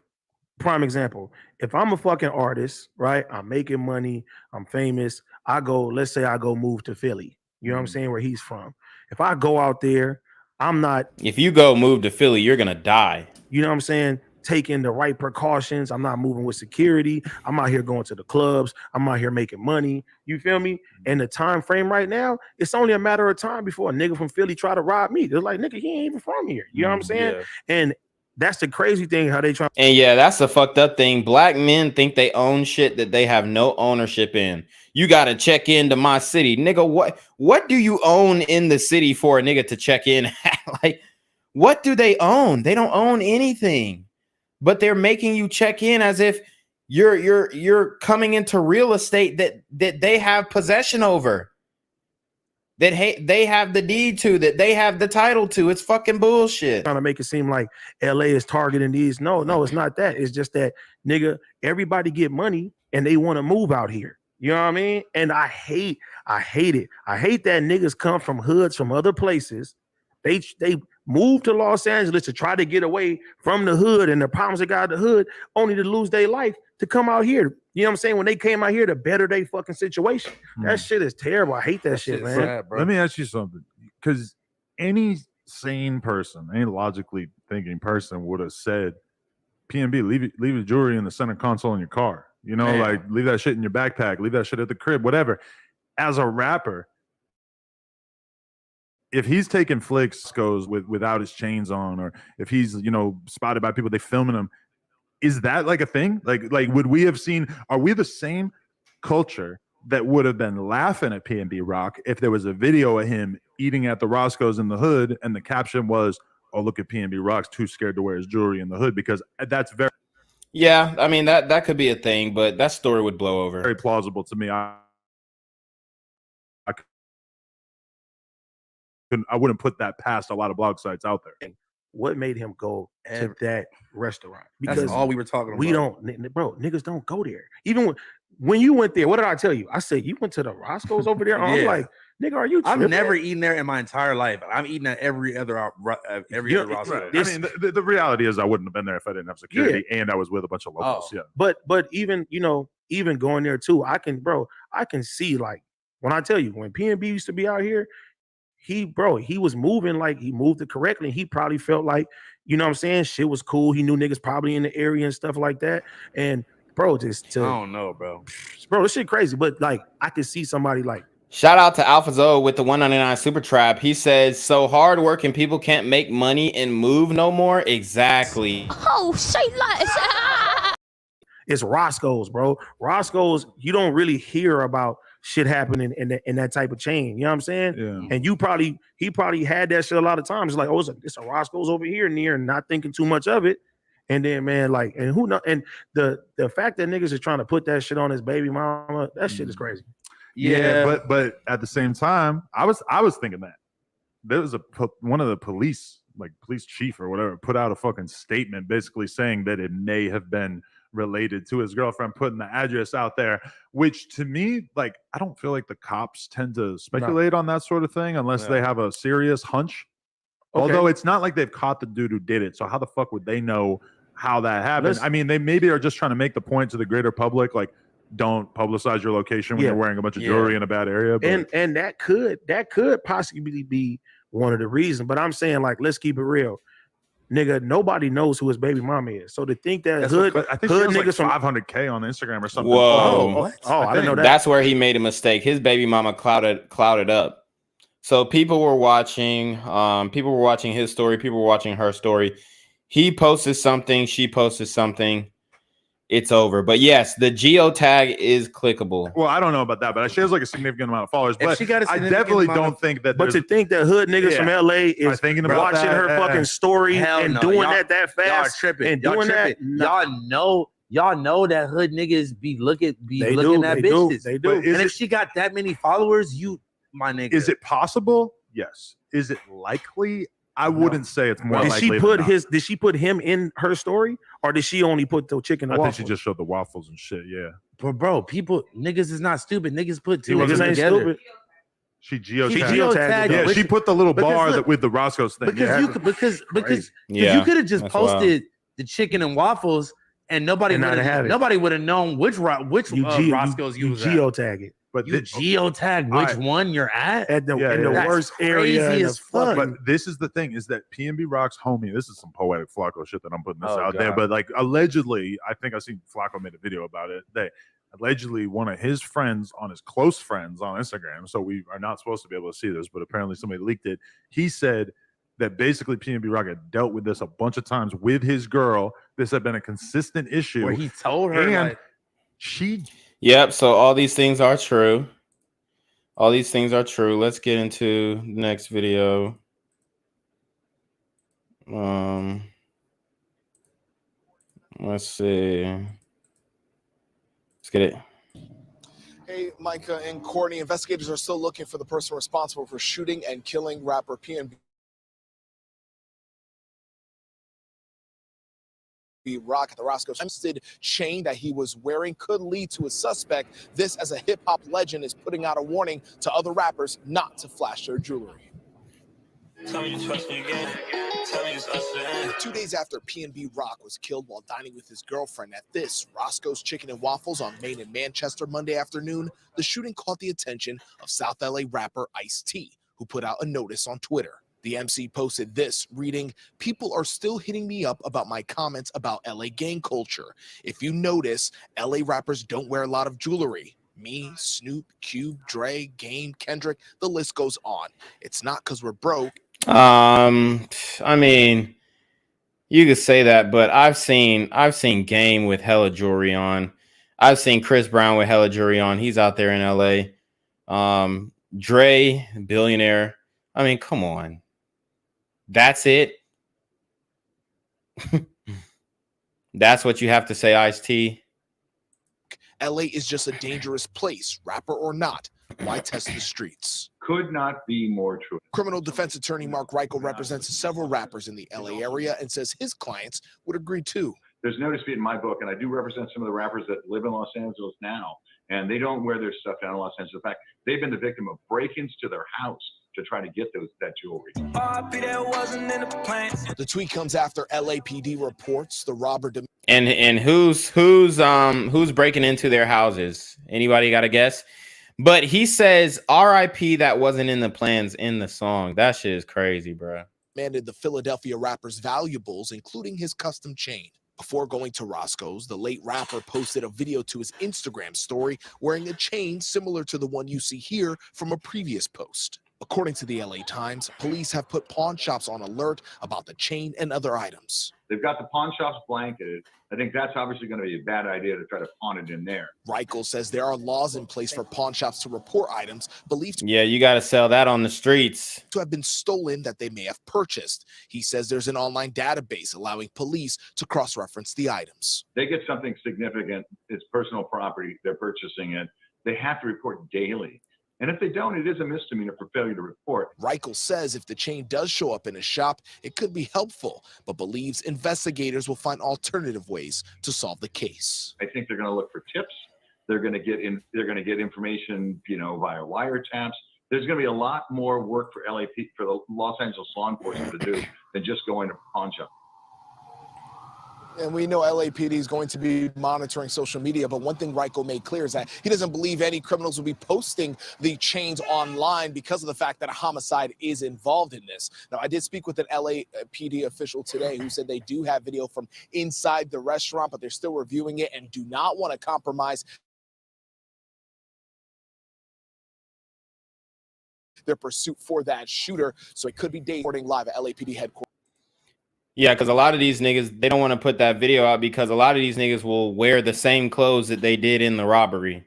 prime example, if I'm a fucking artist, right? I'm making money, I'm famous. Let's say I go move to Philly. You know what I'm saying? Where he's from. If I go out there, I'm not. If you go move to Philly, you're gonna die. You know what I'm saying? Taking the right precautions. I'm not moving with security. I'm out here going to the clubs. I'm out here making money. You feel me? And the time frame right now, it's only a matter of time before a nigga from Philly try to rob me. They're like, nigga, he ain't even from here. You know what I'm saying? Yeah. And that's the crazy thing, how they try. And yeah, that's the fucked up thing. Black men think they own shit that they have no ownership in. You got to check into my city. Nigga, what do you own in the city for a nigga to check in? Like, what do they own? They don't own anything. But they're making you check in as if you're coming into real estate that they have possession over. That they have the deed to, that they have the title to. It's fucking bullshit. Trying to make it seem like LA is targeting these. No, it's not that. It's just that, nigga, everybody get money and they want to move out here. You know what I mean? And I hate it. I hate that niggas come from hoods from other places. They move to Los Angeles to try to get away from the hood and the problems they got in the hood, only to lose their life to come out here. You know what I'm saying? When they came out here to better their fucking situation. That shit is terrible. I hate that shit, man. Sad, bro. Let me ask you something, because any sane person, any logically thinking person would have said, PnB, leave your jewelry in the center console in your car. You know, like leave that shit in your backpack, leave that shit at the crib, whatever. As a rapper, if he's taking flicks goes without his chains on, or if he's, you know, spotted by people, they filming him, is that like a thing? Like would we have seen, are we the same culture that would have been laughing at PnB Rock if there was a video of him eating at the Roscoe's in the hood and the caption was, oh, look at PnB Rock's too scared to wear his jewelry in the hood? Because that's very... Yeah, I mean, that could be a thing, but that story would blow over. Very plausible to me. I wouldn't put that past a lot of blog sites out there. What made him go to that restaurant? Because that's all we were talking about. We don't, bro, niggas don't go there. Even when you went there, what did I tell you? I said, you went to the Roscoe's over there? I'm like, nigga, are you tripping? I've never eaten there in my entire life. I'm eating at every other Roscoe's. Right. I mean, the reality is I wouldn't have been there if I didn't have security and I was with a bunch of locals. Yeah. But even, you know, even going there too, I can see, like, when I tell you, when PnB used to be out here, he was moving like he moved it correctly. He probably felt like, you know what I'm saying, shit was cool. He knew niggas probably in the area and stuff like that. And bro, I don't know, bro. This shit crazy. But like, I could see somebody like. Shout out to Alpha Zoe with the 199 Super Trap. He says, so hardworking people can't make money and move no more. Exactly. Oh, say less. It's Roscoe's, bro. Roscoe's, you don't really hear about shit happening in that type of chain. You know what I'm saying? Yeah. And he probably had that shit a lot of times. Like, oh, it's a Roscoe's over here near, and not thinking too much of it. And then, man, like, and who know? And the fact that niggas are trying to put that shit on his baby mama, that shit is crazy. Yeah, but at the same time, I was thinking that there was one of the police chief or whatever put out a fucking statement basically saying that it may have been related to his girlfriend, putting the address out there, which to me, like, I don't feel like the cops tend to speculate on that sort of thing unless they have a serious hunch. Okay. Although it's not like they've caught the dude who did it, so how the fuck would they know how that happened? I mean, they maybe are just trying to make the point to the greater public, like, don't publicize your location when you're wearing a bunch of jewelry in a bad area. But... And that could possibly be one of the reasons. But I'm saying, like, let's keep it real. Nigga, nobody knows who his baby mama is. So to think that I think hood niggas like 500K on Instagram or something. Whoa. I didn't know that. That's where he made a mistake. His baby mama clouded up. So people were watching his story, people were watching her story. He posted something, she posted something. It's over. But yes, the geotag is clickable. Well, I don't know about that, but she has like a significant amount of followers. But I definitely don't think that. But to think that hood niggas from LA is thinking about watching her fucking story and doing that fast, y'all tripping. And doing that, y'all know that hood niggas be looking at bitches. They do. And if she got that many followers, my nigga. Is it possible? Yes. Is it likely? I wouldn't say it's more Did likely. Did she put him in her story, or did she only put the chicken and I waffles? think she just showed the waffles and shit. Yeah. But bro, niggas is not stupid. Niggas put two of Niggas them ain't together. stupid. She geotagged. geotagged Yeah, it. she put the little bar look, with the Roscoe's thing. Because Yeah. you could because Yeah, you could have just that's wild. posted the chicken and waffles and nobody And not have it. would have known which Roscoe's you was at. geotag it. But You geotag which one you're at the That's worst area. crazy in the as fuck. But this is the thing: is that PnB Rock's homie. This is some poetic Flacco shit that I'm putting this Oh, out there. God. But like allegedly, I think I seen Flacco made a video about it. That allegedly one of his friends on his close friends on Instagram. So we are not supposed to be able to see this, but apparently somebody leaked it. He said that basically PnB Rock had dealt with this a bunch of times with his girl. This had been a consistent issue. Where he told her, and like, she. Yep. So all these things are true. All these things are true. Let's get into the next video. Let's see. Let's get it. Hey, Micah and Courtney, investigators are still looking for the person responsible for shooting and killing rapper PnB Rock at the Roscoe's chain that he was wearing could lead to a suspect. This, as a hip-hop legend, is putting out a warning to other rappers not to flash their jewelry. Tell me you trust me again. Tell me it's us again. 2 days after PnB Rock was killed while dining with his girlfriend at this Roscoe's Chicken and Waffles on Main in Manchester Monday afternoon, the shooting caught the attention of South LA rapper Ice-T, who put out a notice on Twitter. The MC posted this, reading, "People are still hitting me up about my comments about LA gang culture. If you notice, LA rappers don't wear a lot of jewelry. Me, Snoop, Cube, Dre, Game, Kendrick, the list goes on. It's not because we're broke." I mean, you could say that, but I've seen Game with hella jewelry on. I've seen Chris Brown with hella jewelry on. He's out there in LA. Dre, billionaire. I mean, come on. That's it. That's what you have to say, Ice-T. LA is just a dangerous place, rapper or not. Why test the streets? Could not be more true. Criminal defense attorney Mark Reichel represents several rappers in the LA area and says his clients would agree too. There's no dispute in my book, and I do represent some of the rappers that live in Los Angeles now, and they don't wear their stuff down in Los Angeles. In fact, they've been the victim of break-ins to their house to try to get that jewelry. The tweet comes after LAPD reports the robber. And who's breaking into their houses? Anybody got a guess? But he says RIP that wasn't in the plans in the song. That shit is crazy, bro. Demanded the Philadelphia rapper's valuables, including his custom chain. Before going to Roscoe's, the late rapper posted a video to his Instagram story wearing a chain similar to the one you see here from a previous post. According to the LA Times, police have put pawn shops on alert about the chain and other items. They've got the pawn shops blanketed. I think that's obviously going to be a bad idea to try to pawn it in there. Reichel says there are laws in place for pawn shops to report items believed Yeah, you got to sell that on the streets. to have been stolen that they may have purchased. He says there's an online database allowing police to cross-reference the items. They get something significant, it's personal property, they're purchasing it. They have to report daily. And if they don't, it is a misdemeanor for failure to report. Reichel says if the chain does show up in a shop, it could be helpful, but believes investigators will find alternative ways to solve the case. I think they're going to look for tips. They're going to get information, via wiretaps. There's going to be a lot more work for for the Los Angeles law enforcement to do than just going to pawn shop. And we know LAPD is going to be monitoring social media, but one thing Reichel made clear is that he doesn't believe any criminals will be posting the chains online because of the fact that a homicide is involved in this. Now, I did speak with an LAPD official today who said they do have video from inside the restaurant, but they're still reviewing it and do not want to compromise their pursuit for that shooter. So it could be reporting live at LAPD headquarters. Yeah, because a lot of these niggas, they don't want to put that video out because a lot of these niggas will wear the same clothes that they did in the robbery.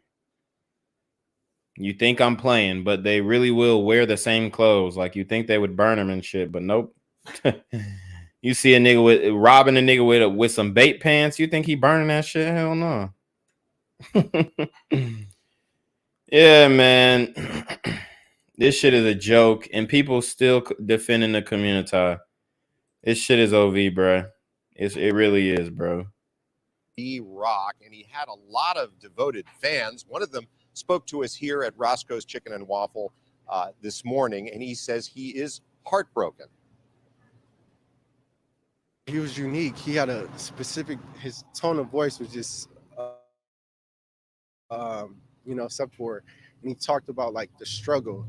You think I'm playing, but they really will wear the same clothes. Like you think they would burn them and shit, but nope. You see a nigga robbing a nigga with some bait pants, you think he burning that shit? Hell no. Yeah, man. This shit is a joke, and people still defending the community. This shit is OV, bro. It really is, bro. Rock, and he had a lot of devoted fans. One of them spoke to us here at Roscoe's Chicken and Waffle this morning, and he says he is heartbroken. He was unique. He had a specific, his tone of voice was just, you know, subpar. And he talked about like the struggle.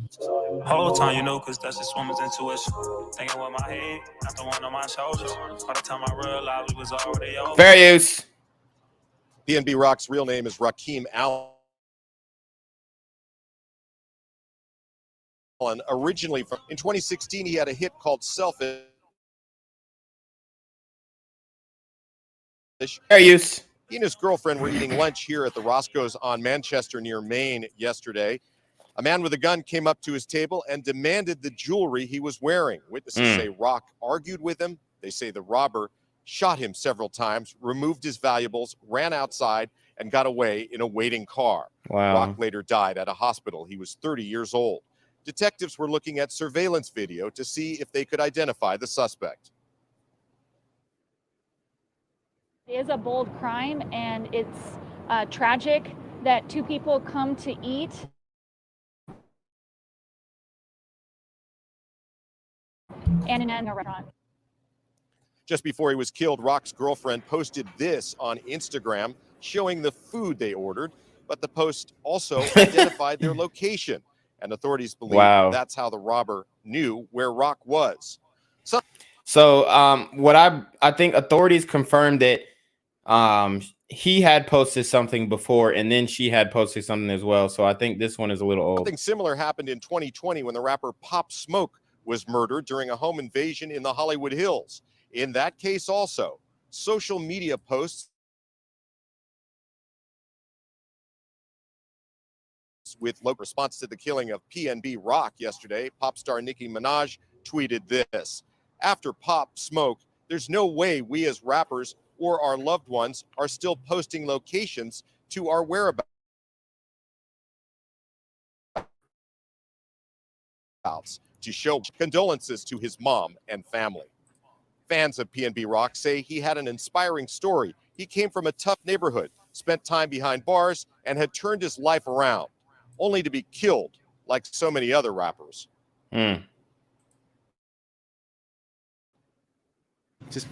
Whole time, you know, because that's just woman's intuition. Thinking with my head, not the one on my shoulders. By the time I realized it was already over. Fair use. PnB Rock's real name is Rakeem Allen. Originally from in 2016, he had a hit called Selfish. Fair use. He and his girlfriend were eating lunch here at the Roscoe's on Manchester near Maine yesterday. A man with a gun came up to his table and demanded the jewelry he was wearing. Witnesses say Rock argued with him. They say the robber shot him several times, removed his valuables, ran outside, and got away in a waiting car. Wow. Rock later died at a hospital. He was 30 years old. Detectives were looking at surveillance video to see if they could identify the suspect. It is a bold crime, and it's tragic that two people come to eat and in a restaurant. Just before he was killed, Rock's girlfriend posted this on Instagram showing the food they ordered, but the post also identified their location, and authorities believe that's how the robber knew where Rock was. So what I think authorities confirmed that he had posted something before, and then she had posted something as well. So I think this one is a little old. Something similar happened in 2020 when the rapper Pop Smoke was murdered during a home invasion in the Hollywood Hills. In that case also, social media posts with local response to the killing of PnB Rock yesterday. Pop star Nicki Minaj tweeted this: "After Pop Smoke, there's no way we as rappers or our loved ones are still posting locations to our whereabouts. To show condolences to his mom and family." Fans of PnB Rock say he had an inspiring story. He came from a tough neighborhood, spent time behind bars, and had turned his life around, only to be killed like so many other rappers. Just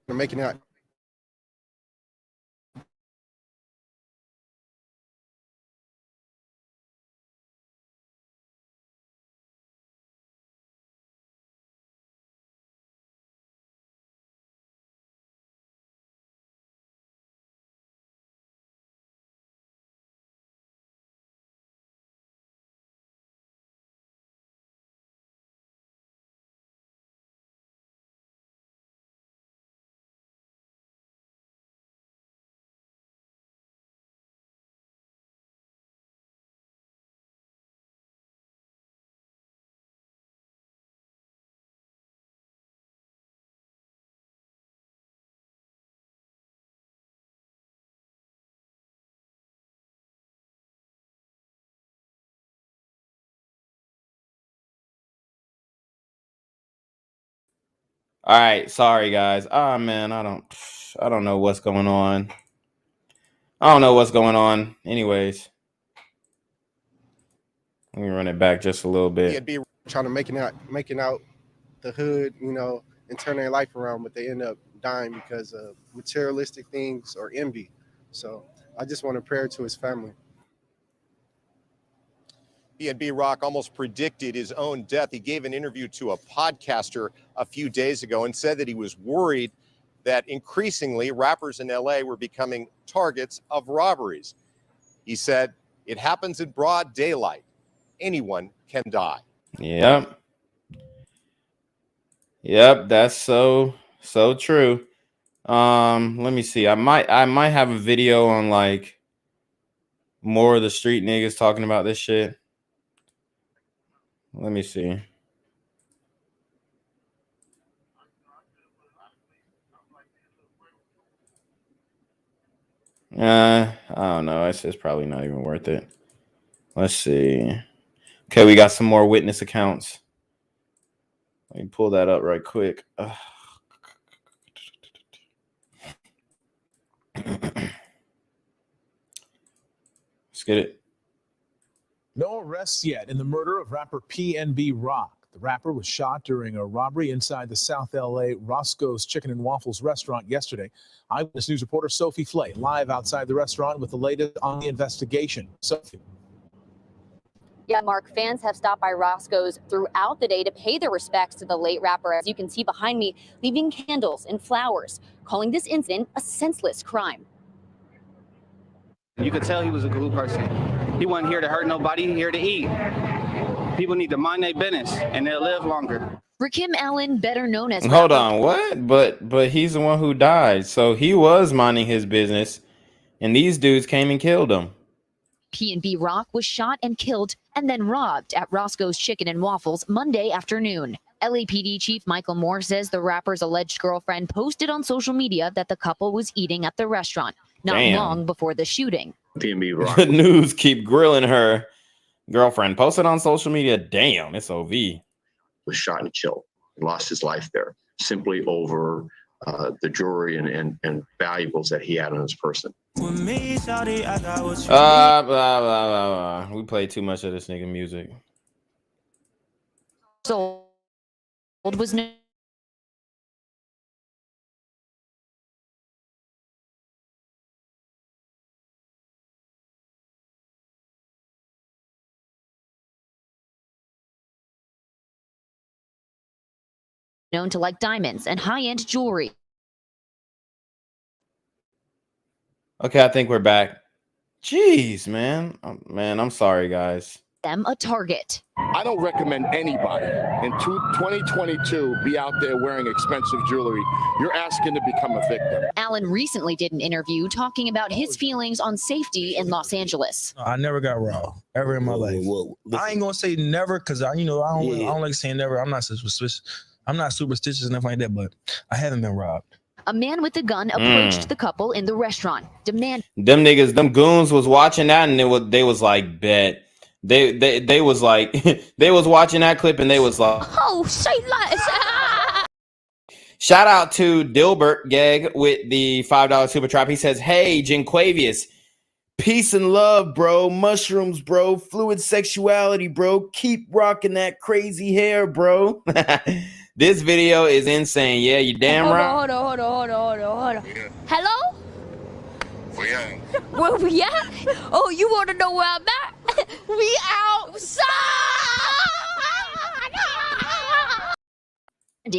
making out. All right, sorry guys. Ah man, I don't know what's going on. I don't know what's going on. Anyways, let me run it back just a little bit. Trying to making out the hood, you know, and turn their life around, but they end up dying because of materialistic things or envy. So I just want to pray to his family. PnB Rock almost predicted his own death. He gave an interview to a podcaster a few days ago and said that he was worried that increasingly rappers in LA were becoming targets of robberies. He said, "It happens in broad daylight. Anyone can die." Yep. Yep, that's so true. Let me see. I might have a video on like more of the street niggas talking about this shit. Let me see. I don't know. It's probably not even worth it. Let's see. Okay, we got some more witness accounts. Let me pull that up right quick. Let's get it. No arrests yet in the murder of rapper PnB Rock. The rapper was shot during a robbery inside the South LA Roscoe's Chicken and Waffles restaurant yesterday. Eyewitness News reporter Sophie Flay live outside the restaurant with the latest on the investigation. Sophie. Yeah, Mark, fans have stopped by Roscoe's throughout the day to pay their respects to the late rapper, as you can see behind me, leaving candles and flowers, calling this incident a senseless crime. You could tell he was a good person. He wasn't here to hurt nobody, here to eat. People need to mind their business, and they'll live longer. Rakim Allen, better known as Hold on, what? But he's the one who died, so he was minding his business, and these dudes came and killed him. PnB Rock was shot and killed and then robbed at Roscoe's Chicken and Waffles Monday afternoon. LAPD Chief Michael Moore says the rapper's alleged girlfriend posted on social media that the couple was eating at the restaurant not long before the shooting. PnB Rock. The news keep grilling her. Girlfriend posted on social media. Damn, it's OV. Was shot and killed. He lost his life there simply over the jewelry and valuables that he had on his person. We play too much of this nigga music. Sold was known to like diamonds and high-end jewelry. Okay, I think we're back. Jeez, man. Man, I'm sorry, guys. Them a target. I don't recommend anybody in 2022 be out there wearing expensive jewelry. You're asking to become a victim. Allen recently did an interview talking about his feelings on safety in Los Angeles. I never got robbed ever in my life. I ain't gonna say never because I don't like saying never. I'm not superstitious. I'm not superstitious and nothing like that, but I haven't been robbed. A man with a gun approached the couple in the restaurant, demanding Them niggas, them goons was watching that, and they was like, bet. They was like, they was watching that clip, and they was like, oh, say less. Shout out to Dilbert Gag with the $5 super trap. He says, hey, Jinquavius, peace and love, bro. Mushrooms, bro. Fluid sexuality, bro. Keep rocking that crazy hair, bro. This video is insane. Yeah, you damn right. Hold on. Hello? Where we at? Oh, you want to know where I'm at? We outside!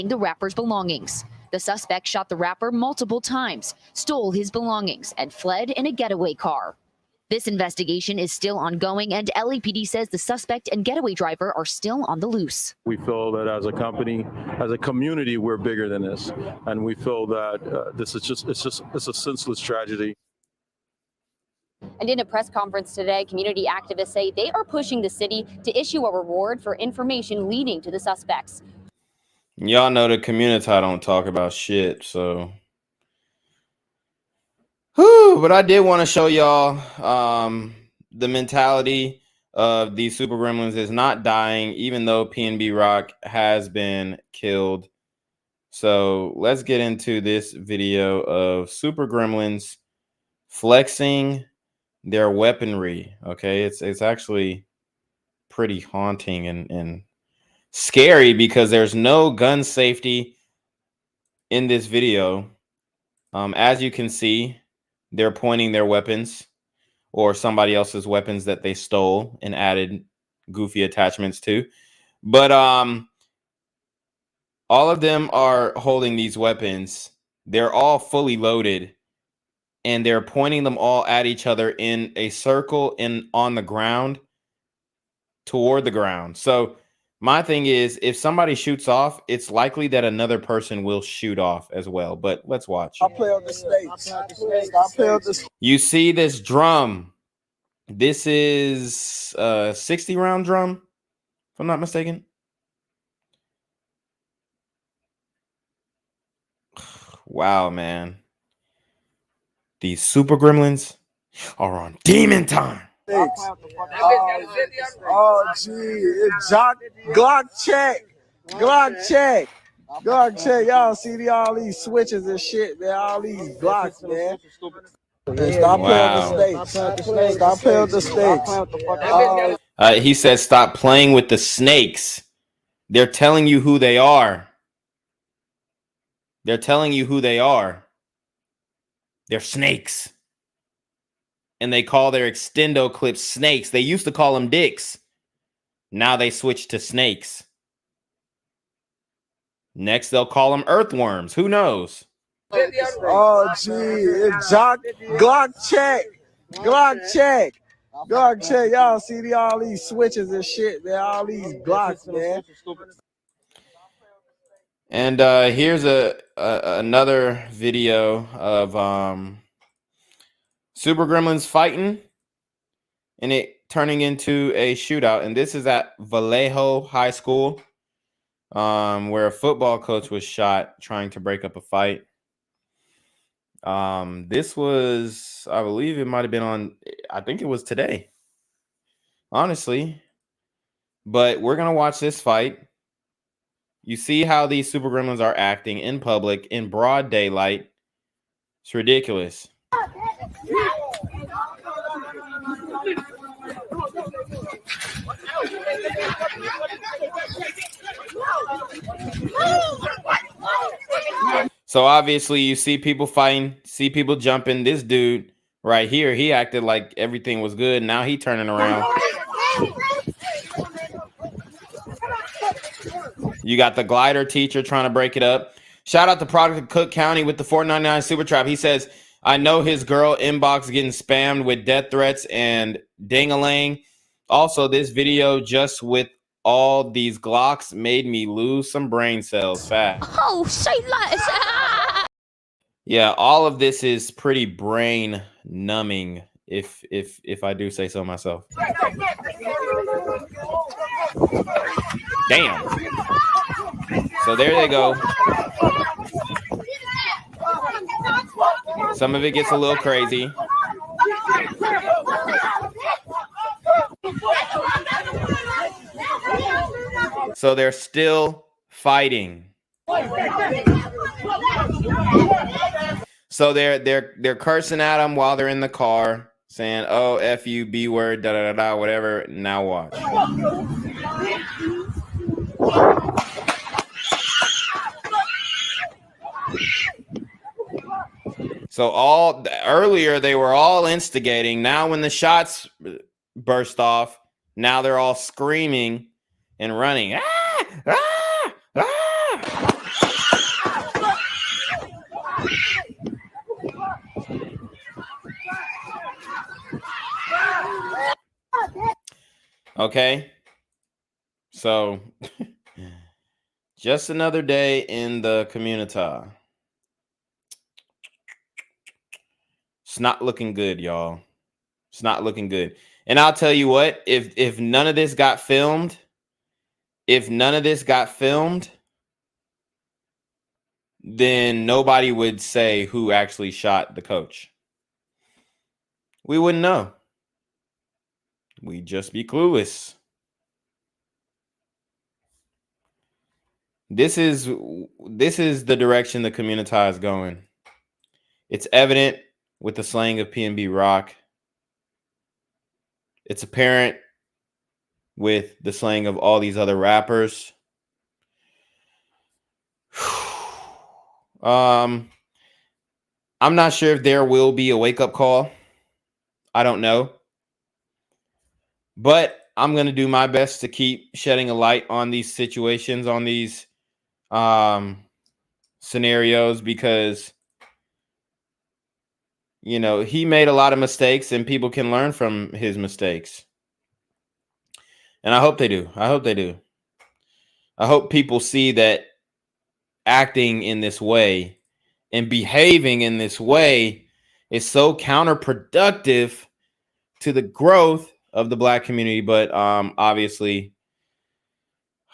the rapper's belongings. The suspect shot the rapper multiple times, stole his belongings, and fled in a getaway car. This investigation is still ongoing, and LAPD says the suspect and getaway driver are still on the loose. We feel that as a company, as a community, we're bigger than this, and we feel that this is it's a senseless tragedy. And in a press conference today, community activists say they are pushing the city to issue a reward for information leading to the suspects. Y'all know the community don't talk about shit, so. Whew, but I did want to show y'all the mentality of these super gremlins is not dying, even though PnB Rock has been killed. So let's get into this video of super gremlins flexing their weaponry. Okay, it's actually pretty haunting and scary because there's no gun safety in this video. As you can see, they're pointing their weapons or somebody else's weapons that they stole and added goofy attachments to. But all of them are holding these weapons. They're all fully loaded, and they're pointing them all at each other in a circle on the ground, toward the ground. So my thing is, if somebody shoots off, it's likely that another person will shoot off as well. But let's watch. I play on the States. I play on the You see this drum. This is a 60-round drum, if I'm not mistaken. Wow, man. These super gremlins are on demon time. Oh, gee, it's Glock check. Glock check. Glock check. Y'all see all these switches and shit, man. All these Glocks, man. Hey, stop playing with the snakes. Stop playing with the snakes. He says, stop playing with the snakes. They're telling you who they are. They're telling you who they are. They're snakes. And they call their extendo clips snakes. They used to call them dicks. Now they switched to snakes. Next, they'll call them earthworms. Who knows? Oh, gee, it's Glock check. Glock check. Glock check. Y'all see all these switches and shit, man. All these Glocks, man. And here's another video of Super Gremlins fighting and it turning into a shootout. And this is at Vallejo High School, where a football coach was shot trying to break up a fight. This was, I believe it might have been on, I think it was today, honestly. But we're going to watch this fight. You see how these Super Gremlins are acting in public, in broad daylight. It's ridiculous. So obviously you see people fighting, see people jumping. This dude right here, he acted like everything was good. Now he turning around. You got the glider teacher trying to break it up. Shout out to Product of Cook County with the $4.99 super trap. He says, I know his girl inbox getting spammed with death threats and ding-a-ling. Also, this video just with all these Glocks made me lose some brain cells fast. Oh, say less. Yeah, all of this is pretty brain numbing, if I do say so myself. Damn. So there they go. Some of it gets a little crazy. So they're still fighting. So they're cursing at him while they're in the car, saying, "Oh, F you, B word, da da da da, whatever." Now watch. So earlier they were all instigating. Now when the shots burst off, now they're all screaming and running. Ah! Ah! Ah! Okay. So just another day in the community. It's not looking good, y'all. It's not looking good. And I'll tell you what, if none of this got filmed, then nobody would say who actually shot the coach. We wouldn't know. We'd just be clueless. This is the direction the community is going. It's evident with the slaying of PnB Rock. It's apparent with the slaying of all these other rappers. I'm not sure if there will be a wake-up call. I don't know. But I'm going to do my best to keep shedding a light on these situations, on these scenarios, because you know, he made a lot of mistakes and people can learn from his mistakes. And I hope they do. I hope they do. I hope people see that acting in this way and behaving in this way is so counterproductive to the growth of the Black community. But obviously,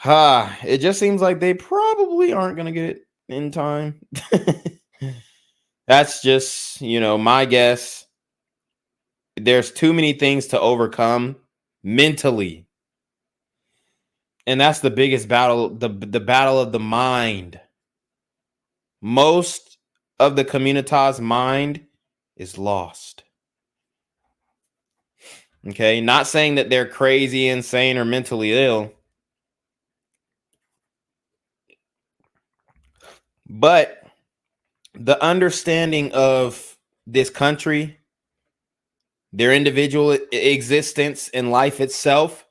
it just seems like they probably aren't going to get it in time. That's just, you know, my guess. there's too many things to overcome mentally. And that's the biggest battle, the battle of the mind. Most of the community's mind is lost. Okay, not saying that they're crazy, insane, or mentally ill, but the understanding of this country, their individual existence in life itself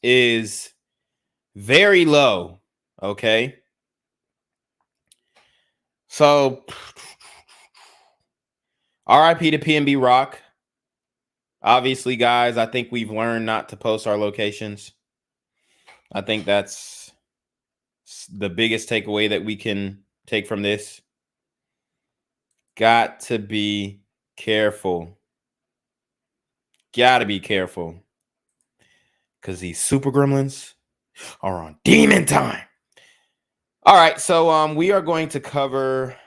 is very low. Okay, so RIP to PnB Rock. Obviously, guys, I think we've learned not to post our locations. I think that's the biggest takeaway that we can take from this. Got to be careful. Got to be careful. Because these super gremlins are on demon time. All right, so we are going to cover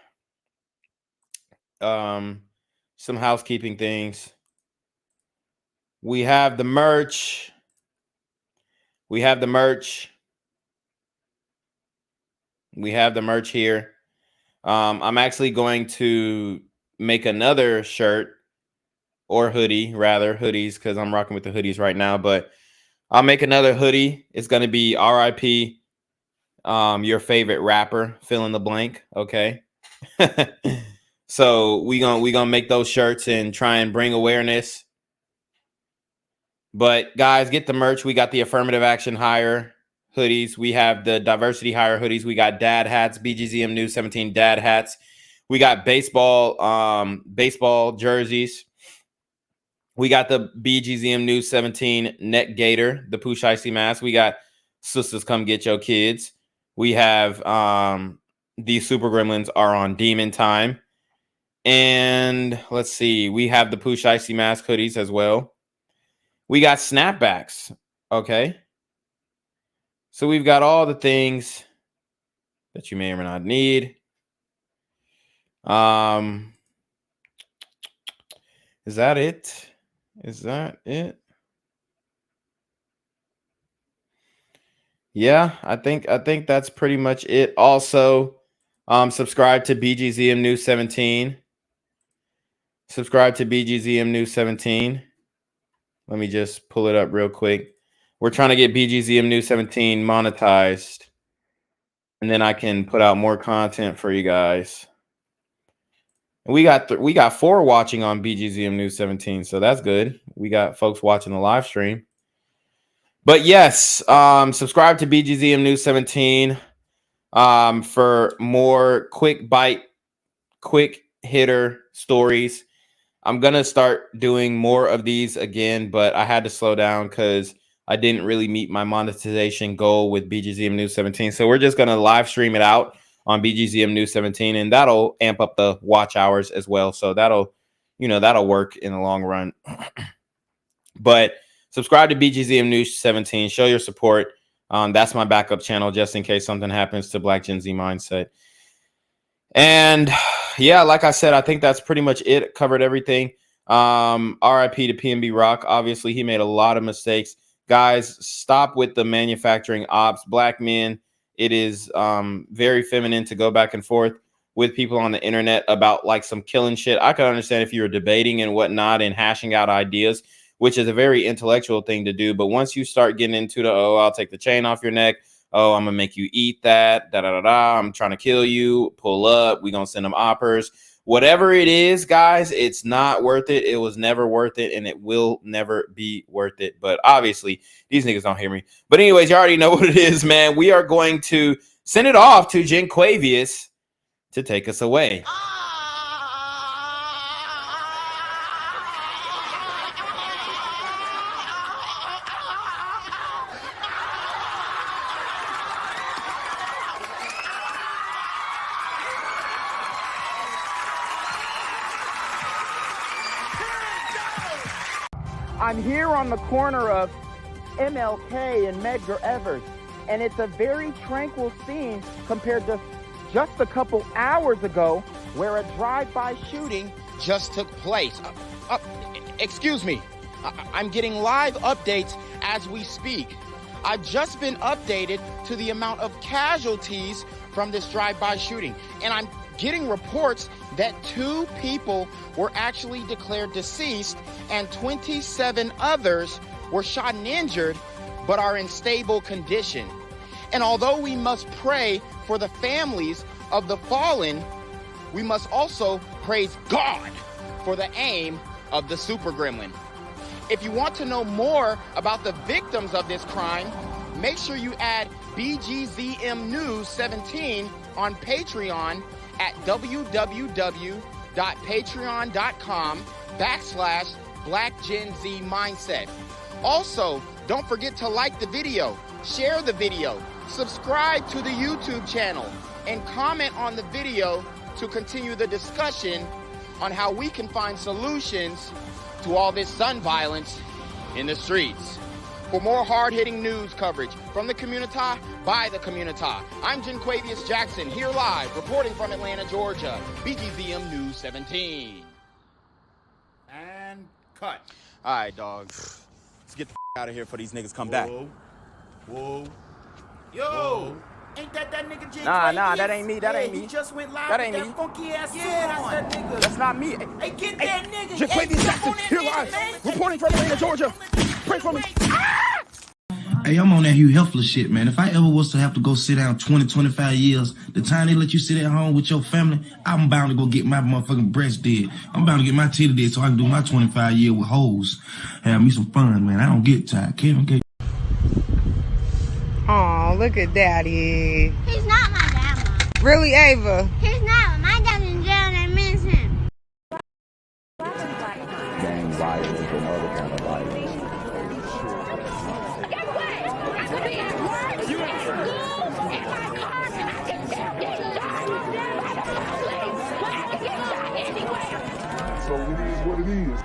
some housekeeping things. We have the merch. We have the merch. We have the merch here. I'm actually going to make another shirt or hoodie, rather hoodies, because I'm rocking with the hoodies right now. But I'll make another hoodie. It's going to be RIP, your favorite rapper, fill in the blank. Okay. So we gonna make those shirts and try and bring awareness. But guys, get the merch. We got the affirmative action hire hoodies. We have the diversity hire hoodies. We got dad hats, BGZM News 17 dad hats. We got baseball jerseys. We got the BGZM News 17 neck gator, the Poosh Icy mask. We got Sisters Come Get Your Kids. We have these super gremlins are on demon time. And let's see, we have the Poosh Icy mask hoodies as well. We got snapbacks. Okay. So we've got all the things that you may or may not need. Is that it? Is that it? Yeah, I think that's pretty much it. Also, subscribe to BGZM News 17. Subscribe to BGZM News 17. Let me just pull it up real quick. We're trying to get BGZM News 17 monetized, and then I can put out more content for you guys. And we got 4 watching on BGZM News 17, so that's good. We got folks watching the live stream. But yes, subscribe to BGZM News 17 for more quick bite, quick hitter stories. I'm going to start doing more of these again, but I had to slow down because I didn't really meet my monetization goal with BGZM News 17. So we're just going to live stream it out on BGZM News 17, and that'll amp up the watch hours as well. So that'll work in the long run. But subscribe to BGZM News 17. Show your support. That's my backup channel just in case something happens to Black Gen Z Mindset. And yeah, like I said, I think that's pretty much it. Covered everything. RIP to PnB Rock. Obviously, he made a lot of mistakes. Guys, stop with the manufacturing ops. Black men, it is very feminine to go back and forth with people on the internet about like some killing shit. I can understand if you were debating and whatnot and hashing out ideas, which is a very intellectual thing to do. But once you start getting into the, oh, I'll take the chain off your neck. Oh, I'm going to make you eat that. I'm trying to kill you. Pull up. We're going to send them oppers. Whatever it is, guys, it's not worth it. It was never worth it, and it will never be worth it. But obviously, these niggas don't hear me. But anyways, you already know what it is, man. We are going to send it off to Jen Quavius to take us away. I'm here on the corner of MLK and Medgar Evers, and it's a very tranquil scene compared to just a couple hours ago where a drive-by shooting just took place. Excuse me. I'm getting live updates as we speak. I've just been updated to the amount of casualties from this drive-by shooting, and I'm getting reports that 2 people were actually declared deceased and 27 others were shot and injured but are in stable condition. And although we must pray for the families of the fallen, we must also praise God for the aim of the super gremlin. If you want to know more about the victims of this crime, make sure you add BGZM News 17 on Patreon at www.patreon.com/blackgenzmindset. Also, don't forget to like the video, share the video, subscribe to the YouTube channel, and comment on the video to continue the discussion on how we can find solutions to all this gun violence in the streets. For more hard-hitting news coverage from the community, by the community, I'm Jenquavius Jackson, here live, reporting from Atlanta, Georgia, BGZM News 17. And cut. All right, dog. Let's get the out of here before these niggas come back. Whoa. Yo. Ain't that nigga J? Nah, that ain't me. That ain't me. He just went live That with ain't that me. funky ass suit That's on. that nigga. That's not me. Hey, get that nigga. Jenquavius Jackson, here live, reporting from Atlanta, Georgia. Pray for me. Hey, I'm on that Hugh Hefner shit, man. If I ever was to have to go sit down 20, 25 years, the time they let you sit at home with your family, I'm bound to go get my motherfucking breast did. I'm bound to get my titty did so I can do my 25 year with hoes. Have me some fun, man. I don't get tired. Kevin get. Oh, look at Daddy. He's not my dad, Mom. Really, Ava? He's not. My dad's in jail and I miss him. Gang violence and other kind of violence. I could be at work, at school, in my car, and I can still get shot by the police. But I can get shot anywhere. So it is what it is.